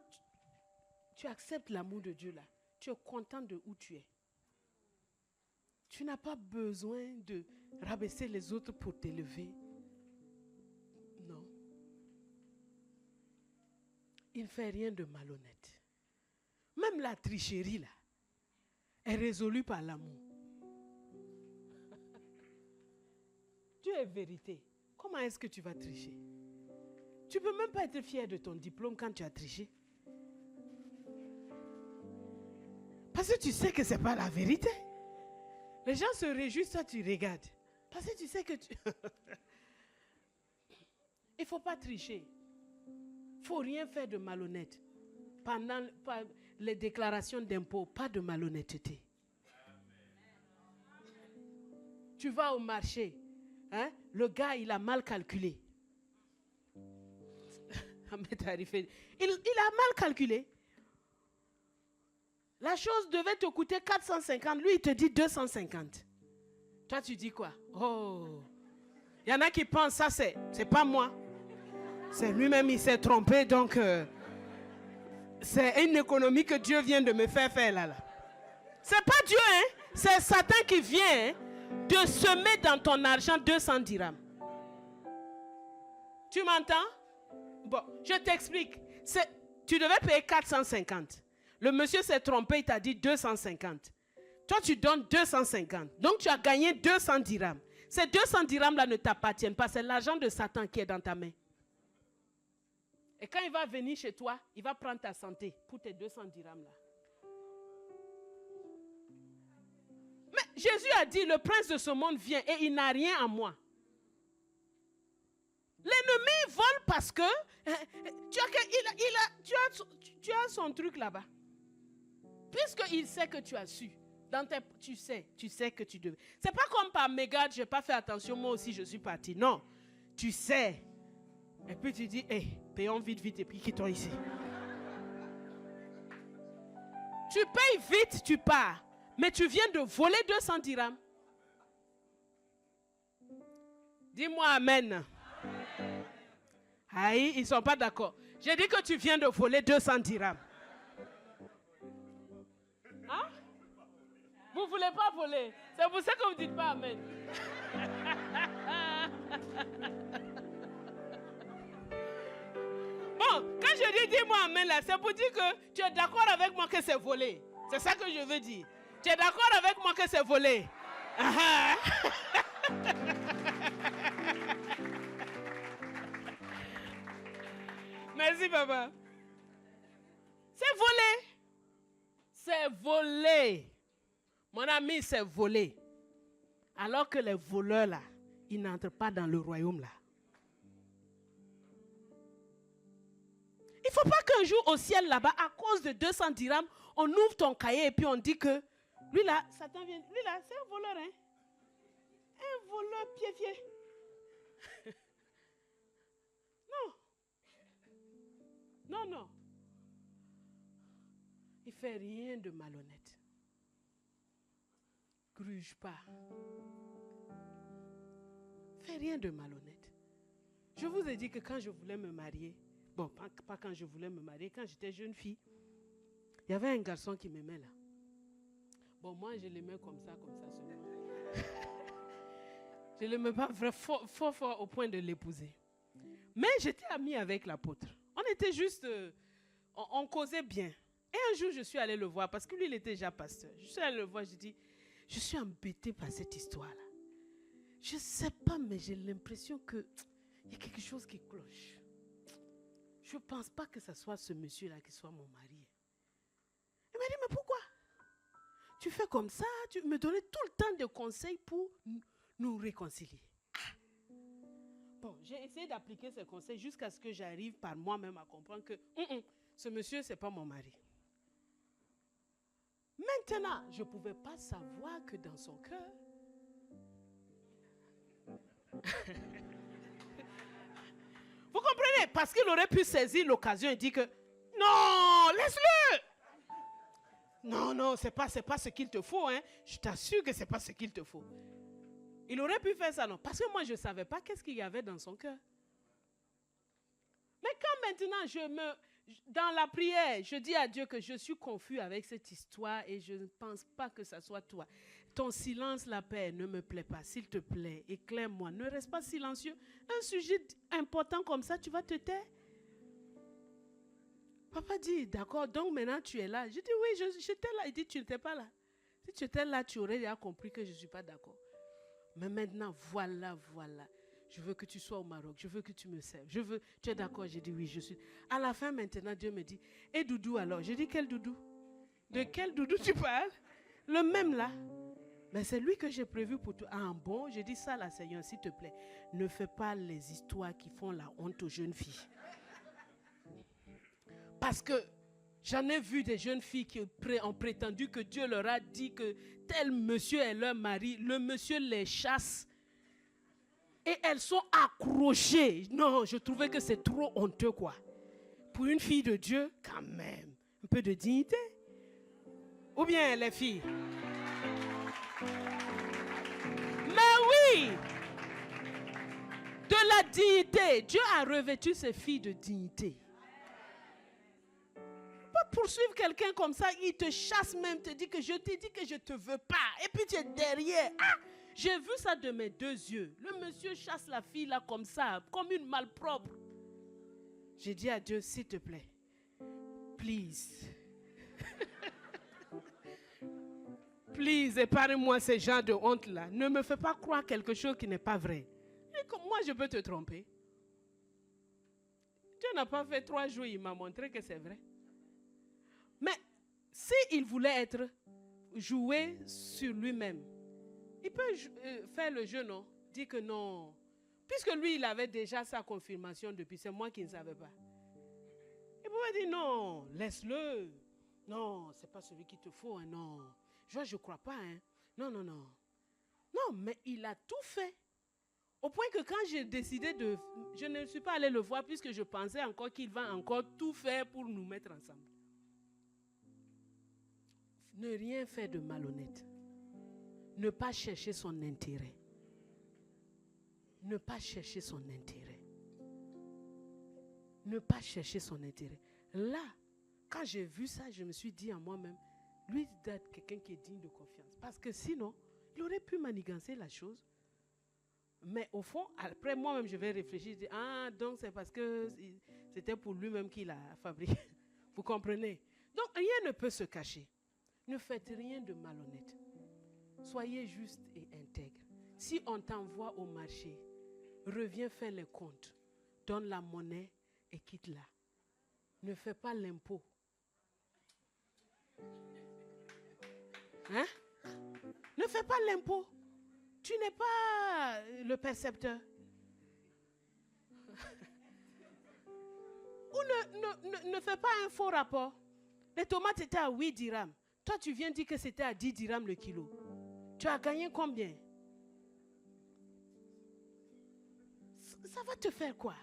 tu acceptes l'amour de Dieu là, tu es content de où tu es. Tu n'as pas besoin de rabaisser les autres pour t'élever. Non. Il ne fait rien de malhonnête. Même la tricherie là est résolue par l'amour. Dieu est vérité. Comment est-ce que tu vas tricher? Tu ne peux même pas être fier de ton diplôme quand tu as triché. Parce que tu sais que ce n'est pas la vérité. Les gens se réjouissent, toi tu regardes. Parce que tu sais que tu... Il ne faut pas tricher. Il ne faut rien faire de malhonnête. Pendant les déclarations d'impôts, pas de malhonnêteté. Tu vas au marché, le gars il a mal calculé. Il a mal calculé. La chose devait te coûter 450, lui il te dit 250. Toi tu dis quoi? Oh, il y en a qui pensent ça c'est pas moi. C'est lui-même, il s'est trompé, donc c'est une économie que Dieu vient de me faire là. C'est pas Dieu, c'est Satan qui vient de semer dans ton argent 200 dirhams. Tu m'entends? Bon, je t'explique. Tu devais payer 450. Le monsieur s'est trompé, il t'a dit 250. Toi, tu donnes 250. Donc, tu as gagné 200 dirhams. Ces 200 dirhams-là ne t'appartiennent pas. C'est l'argent de Satan qui est dans ta main. Et quand il va venir chez toi, il va prendre ta santé pour tes 200 dirhams-là. Mais Jésus a dit, le prince de ce monde vient et il n'a rien à moi. L'ennemi vole parce que tu as son truc là-bas. Puisqu'il sait que tu as su. Tu sais que tu devais. C'est pas comme par mégarde, je n'ai pas fait attention, moi aussi je suis parti. Non, tu sais. Et puis tu dis, payons vite et puis quittons ici. Tu payes vite, tu pars. Mais tu viens de voler 200 dirhams. Dis-moi amen. Aïe, ils ne sont pas d'accord. J'ai dit que tu viens de voler 200 dirhams. Hein? Vous ne voulez pas voler. C'est pour ça que vous ne dites pas amen. Bon, quand je dis dis-moi amen là, c'est pour dire que tu es d'accord avec moi que c'est volé. C'est ça que je veux dire. Tu es d'accord avec moi que c'est volé? Merci, papa. C'est volé. C'est volé. Mon ami, c'est volé. Alors que les voleurs, là, ils n'entrent pas dans le royaume, là. Il ne faut pas qu'un jour au ciel, là-bas, à cause de 200 dirhams, on ouvre ton cahier et puis on dit que, lui, là, Satan vient, lui, là, c'est un voleur, hein. Un voleur pied-pied. Non. Il ne fait rien de malhonnête. Gruge pas. Fais rien de malhonnête. Je vous ai dit que quand je voulais me marier, bon, pas quand je voulais me marier, quand j'étais jeune fille, il y avait un garçon qui m'aimait là. Bon, moi, je l'aimais comme ça seulement. Je ne l'aimais pas fort au point de l'épouser. Mais j'étais amie avec l'apôtre. On était juste, on causait bien. Et un jour, je suis allée le voir parce que lui, il était déjà pasteur. Je suis allée le voir, je dis, je suis embêtée par cette histoire-là. Je ne sais pas, mais j'ai l'impression qu'il y a quelque chose qui cloche. Je ne pense pas que ce soit ce monsieur-là qui soit mon mari. Il m'a dit, mais pourquoi? Tu fais comme ça, tu me donnais tout le temps de conseils pour nous réconcilier. Bon, j'ai essayé d'appliquer ces conseils jusqu'à ce que j'arrive par moi-même à comprendre que ce monsieur, ce n'est pas mon mari. Maintenant, je ne pouvais pas savoir que dans son cœur, Vous comprenez? Parce qu'il aurait pu saisir l'occasion et dire que non, laisse-le. Non, c'est pas ce qu'il te faut. Hein. Je t'assure que c'est pas ce qu'il te faut. Il aurait pu faire ça, non? Parce que moi, je ne savais pas qu'est-ce qu'il y avait dans son cœur. Mais quand maintenant, dans la prière, je dis à Dieu que je suis confus avec cette histoire et je ne pense pas que ça soit toi. Ton silence, la paix, ne me plaît pas. S'il te plaît, éclaire-moi. Ne reste pas silencieux. Un sujet important comme ça, tu vas te taire. Papa dit, d'accord, donc maintenant tu es là. Je dis, oui, j'étais là. Il dit, tu n'étais pas là. Si tu étais là, tu aurais déjà compris que je ne suis pas d'accord. Mais maintenant, voilà. Je veux que tu sois au Maroc. Je veux que tu me serves. Tu es d'accord? J'ai dit oui, je suis. À la fin, maintenant, Dieu me dit, et Doudou alors? J'ai dit, quel Doudou? De quel Doudou tu parles? Le même là. Mais c'est lui que j'ai prévu pour toi. Ah bon? J'ai dit ça là, Seigneur, s'il te plaît. Ne fais pas les histoires qui font la honte aux jeunes filles. Parce que j'en ai vu des jeunes filles qui ont prétendu que Dieu leur a dit que tel monsieur est leur mari. Le monsieur les chasse. Et elles sont accrochées. Non, je trouvais que c'est trop honteux, quoi. Pour une fille de Dieu, quand même. Un peu de dignité. Ou bien les filles. Mais oui! De la dignité. Dieu a revêtu ses filles de dignité. Pas poursuivre quelqu'un comme ça, il te chasse même, te dit que je t'ai dit que je ne te veux pas. Et puis tu es derrière. Ah! J'ai vu ça de mes deux yeux. Le monsieur chasse la fille là comme ça, comme une malpropre. J'ai dit à Dieu, s'il te plaît, please. Please, épargne-moi ces genres de honte là. Ne me fais pas croire quelque chose qui n'est pas vrai. Et comme moi, je peux te tromper. Dieu n'a pas fait 3 jours, il m'a montré que c'est vrai. Mais s'il voulait jouer sur lui-même, il peut faire le jeu, non? Dire que non. Puisque lui, il avait déjà sa confirmation depuis. C'est moi qui ne savais pas. Il pouvait dire non, laisse-le. Non, ce n'est pas celui qu'il te faut. Hein, non. Je ne crois pas. Hein. Non. Non, mais il a tout fait. Au point que quand j'ai décidé de... Je ne suis pas allé le voir puisque je pensais encore qu'il va encore tout faire pour nous mettre ensemble. Ne rien faire de malhonnête. Ne pas chercher son intérêt. Ne pas chercher son intérêt. Ne pas chercher son intérêt. Là, quand j'ai vu ça, je me suis dit à moi-même, lui doit être quelqu'un qui est digne de confiance. Parce que sinon, il aurait pu manigancer la chose. Mais au fond, après moi-même, je vais réfléchir. Dire, ah, donc c'est parce que c'était pour lui-même qu'il a fabriqué. Vous comprenez? Donc, rien ne peut se cacher. Ne faites rien de malhonnête. Soyez juste et intègre. Si on t'envoie au marché, reviens faire les comptes, donne la monnaie et quitte-la. Ne fais pas l'impôt. Hein? Ne fais pas l'impôt. Tu n'es pas le percepteur. Ou ne fais pas un faux rapport. Les tomates étaient à 8 dirhams. Toi, tu viens dire que c'était à 10 dirhams le kilo. Tu as gagné combien? Ça va te faire quoi?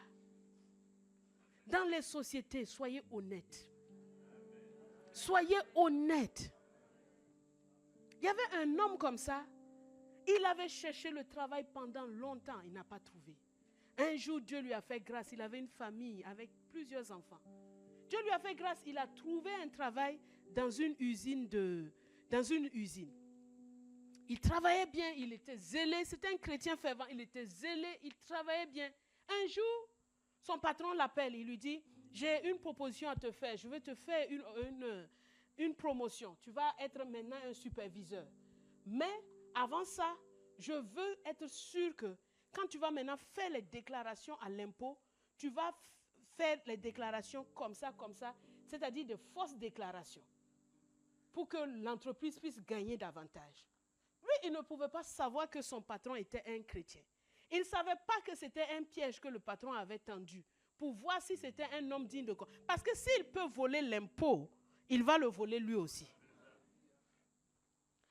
Dans les sociétés, soyez honnêtes. Soyez honnêtes. Il y avait un homme comme ça. Il avait cherché le travail pendant longtemps. Il n'a pas trouvé. Un jour, Dieu lui a fait grâce. Il avait une famille avec plusieurs enfants. Dieu lui a fait grâce. Il a trouvé un travail dans une usine. Il travaillait bien. Il était zélé. C'était un chrétien fervent. Il était zélé. Il travaillait bien. Un jour, son patron l'appelle. Il lui dit, j'ai une proposition à te faire. Je vais te faire une promotion. Tu vas être maintenant un superviseur. Mais avant ça, je veux être sûr que quand tu vas maintenant faire les déclarations à l'impôt, tu vas faire les déclarations comme ça, c'est-à-dire de fausses déclarations, pour que l'entreprise puisse gagner davantage. Lui, il ne pouvait pas savoir que son patron était un chrétien. Il ne savait pas que c'était un piège que le patron avait tendu pour voir si c'était un homme digne de confiance. Parce que s'il peut voler l'impôt, il va le voler lui aussi.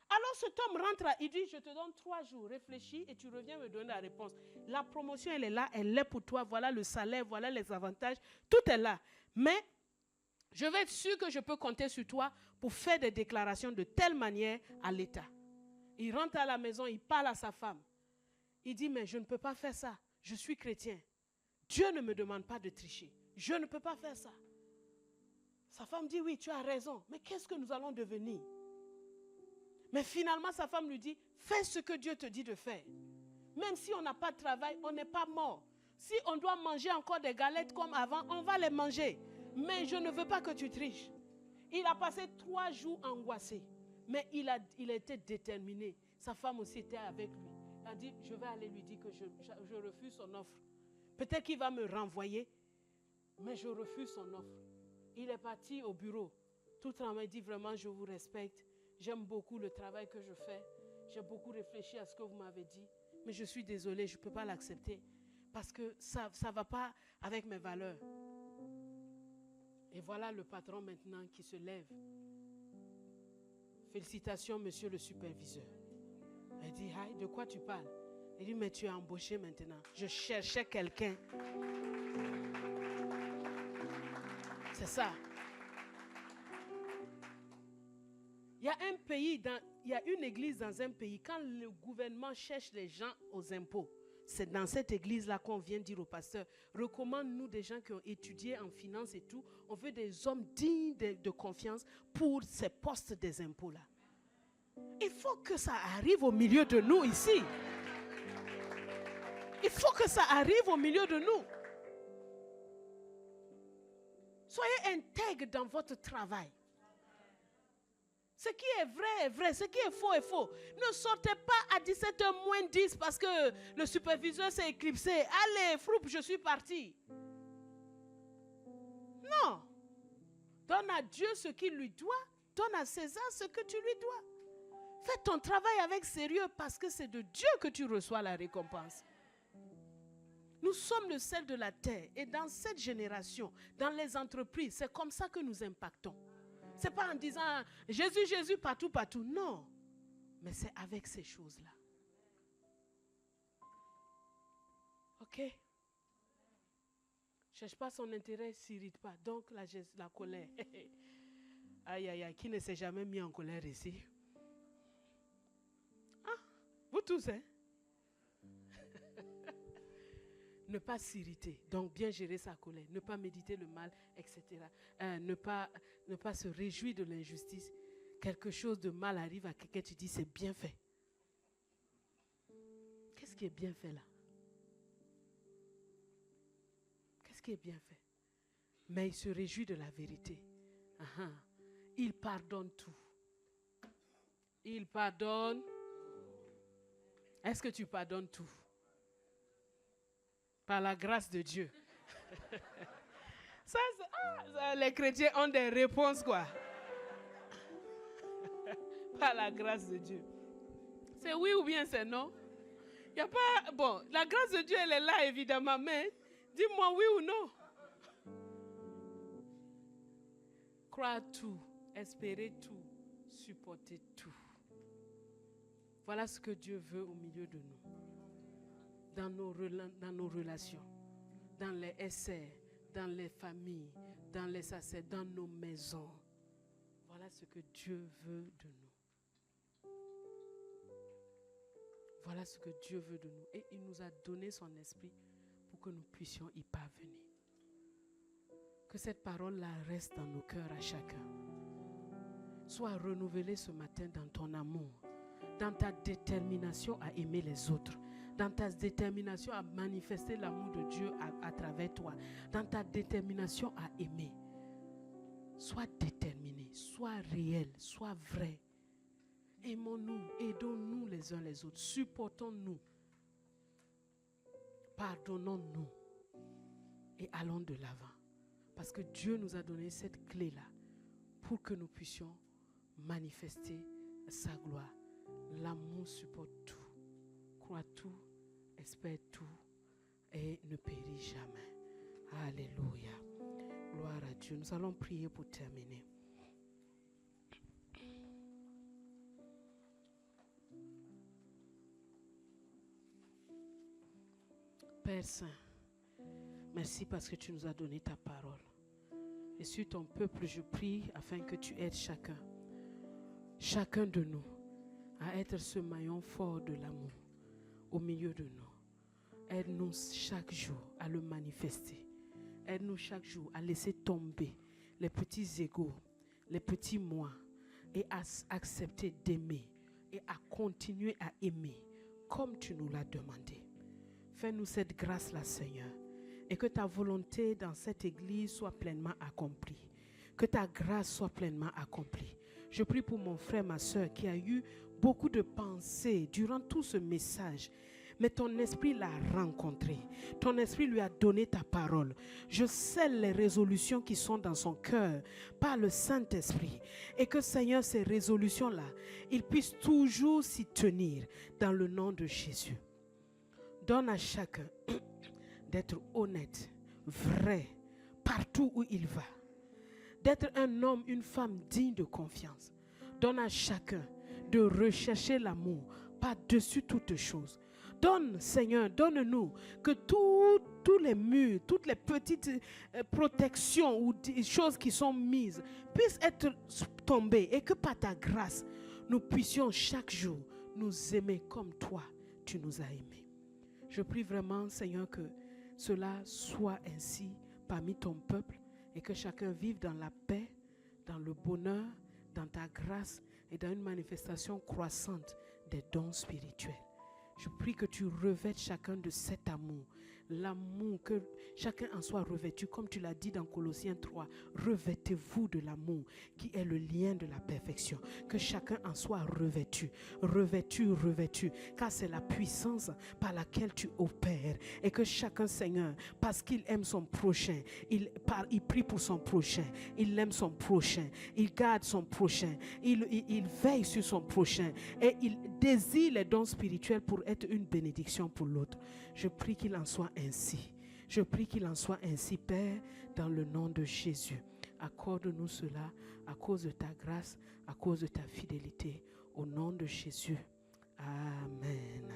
Alors Alors cet homme rentre, il dit, je te donne 3 jours, réfléchis et tu reviens me donner la réponse. La promotion, elle est là, elle est pour toi, voilà le salaire, voilà les avantages, tout est là. Mais je vais être sûr que je peux compter sur toi pour faire des déclarations de telle manière à l'État. Il rentre à la maison, il parle à sa femme. Il dit, mais je ne peux pas faire ça, je suis chrétien. Dieu ne me demande pas de tricher, je ne peux pas faire ça. Sa femme dit, oui, tu as raison, mais qu'est-ce que nous allons devenir? Mais finalement, sa femme lui dit, fais ce que Dieu te dit de faire. Même si on n'a pas de travail, on n'est pas mort. Si on doit manger encore des galettes comme avant, on va les manger. Mais je ne veux pas que tu triches. Il a passé 3 jours angoissé. Mais il a été déterminé. Sa femme aussi était avec lui. Elle a dit, je vais aller lui dire que je refuse son offre. Peut-être qu'il va me renvoyer, mais je refuse son offre. Il est parti au bureau. Tout en me dit, vraiment, je vous respecte. J'aime beaucoup le travail que je fais. J'ai beaucoup réfléchi à ce que vous m'avez dit. Mais je suis désolée, je ne peux pas l'accepter. Parce que ça ne va pas avec mes valeurs. Et voilà le patron maintenant qui se lève. Félicitations, monsieur le superviseur. Elle dit, hey, de quoi tu parles? Il dit, mais tu es embauché maintenant. Je cherchais quelqu'un. C'est ça. Il y a un pays, il y a une église dans un pays, quand le gouvernement cherche les gens aux impôts, c'est dans cette église-là qu'on vient dire au pasteur, recommande-nous des gens qui ont étudié en finance et tout, on veut des hommes dignes de confiance pour ces postes des impôts-là. Il faut que ça arrive au milieu de nous ici. Il faut que ça arrive au milieu de nous. Soyez intègres dans votre travail. Ce qui est vrai est vrai, ce qui est faux est faux. Ne sortez pas à 17h moins 10 parce que le superviseur s'est éclipsé. Allez, froup, je suis parti. Non. Donne à Dieu ce qu'il lui doit. Donne à César ce que tu lui dois. Fais ton travail avec sérieux parce que c'est de Dieu que tu reçois la récompense. Nous sommes le sel de la terre et dans cette génération, dans les entreprises, c'est comme ça que nous impactons. Ce n'est pas en disant Jésus, Jésus, partout, partout. Non. Mais c'est avec ces choses-là. Ok? Ne cherche pas son intérêt, ne s'irrite pas. Donc la colère. Aïe, aïe, aïe. Qui ne s'est jamais mis en colère ici? Ah, vous tous, hein? Ne pas s'irriter, donc bien gérer sa colère, ne pas méditer le mal, etc. Ne pas se réjouir de l'injustice. Quelque chose de mal arrive à quelqu'un, tu dis c'est bien fait. Qu'est-ce qui est bien fait là? Qu'est-ce qui est bien fait? Mais il se réjouit de la vérité. Il pardonne tout. Il pardonne. Est-ce que tu pardonnes tout? Par la grâce de Dieu. Les chrétiens ont des réponses, quoi. Par la grâce de Dieu. C'est oui ou bien c'est non? Il n'y a pas... Bon, la grâce de Dieu, elle est là, évidemment, mais dis-moi oui ou non. Croire tout, espérer tout, supporter tout. Voilà ce que Dieu veut au milieu de nous. Dans nos relations, dans les essais, dans les familles, dans les sacerdotes, dans nos maisons. Voilà ce que Dieu veut de nous. Voilà ce que Dieu veut de nous. Et il nous a donné son esprit pour que nous puissions y parvenir. Que cette parole-là reste dans nos cœurs à chacun. Sois renouvelée ce matin dans ton amour, dans ta détermination à aimer les autres, dans ta détermination à manifester l'amour de Dieu à travers toi, dans ta détermination à aimer. Sois déterminé, sois réel, sois vrai. Aimons-nous, aidons-nous les uns les autres, supportons-nous, pardonnons-nous et allons de l'avant. Parce que Dieu nous a donné cette clé-là pour que nous puissions manifester sa gloire. L'amour supporte tout, croit tout, espère tout et ne périt jamais. Alléluia. Gloire à Dieu. Nous allons prier pour terminer. Père Saint, merci parce que tu nous as donné ta parole. Et sur ton peuple, je prie afin que tu aides chacun de nous, à être ce maillon fort de l'amour au milieu de nous. Aide-nous chaque jour à le manifester. Aide-nous chaque jour à laisser tomber les petits égos, les petits moi, et à accepter d'aimer et à continuer à aimer comme tu nous l'as demandé. Fais-nous cette grâce-là, Seigneur, et que ta volonté dans cette église soit pleinement accomplie. Que ta grâce soit pleinement accomplie. Je prie pour mon frère, ma soeur, qui a eu beaucoup de pensées durant tout ce message. Mais ton esprit l'a rencontré. Ton esprit lui a donné ta parole. Je scelle les résolutions qui sont dans son cœur par le Saint-Esprit. Et que, Seigneur, ces résolutions-là, il puisse toujours s'y tenir dans le nom de Jésus. Donne à chacun d'être honnête, vrai, partout où il va. D'être un homme, une femme digne de confiance. Donne à chacun de rechercher l'amour par-dessus toutes choses. Donne, Seigneur, donne-nous que tous les murs, toutes les petites protections ou des choses qui sont mises puissent être tombées et que par ta grâce, nous puissions chaque jour nous aimer comme toi, tu nous as aimés. Je prie vraiment, Seigneur, que cela soit ainsi parmi ton peuple et que chacun vive dans la paix, dans le bonheur, dans ta grâce et dans une manifestation croissante des dons spirituels. Je prie que tu revêtes chacun de cet amour, l'amour, que chacun en soit revêtu, comme tu l'as dit dans Colossiens 3, revêtez-vous de l'amour qui est le lien de la perfection, que chacun en soit revêtu, car c'est la puissance par laquelle tu opères, et que chacun, Seigneur, parce qu'il aime son prochain, il prie pour son prochain, il aime son prochain, il garde son prochain, il veille sur son prochain, et il désire les dons spirituels pour être une bénédiction pour l'autre. Je prie qu'il en soit ainsi. Je prie qu'il en soit ainsi, Père, dans le nom de Jésus. Accorde-nous cela à cause de ta grâce, à cause de ta fidélité. Au nom de Jésus. Amen.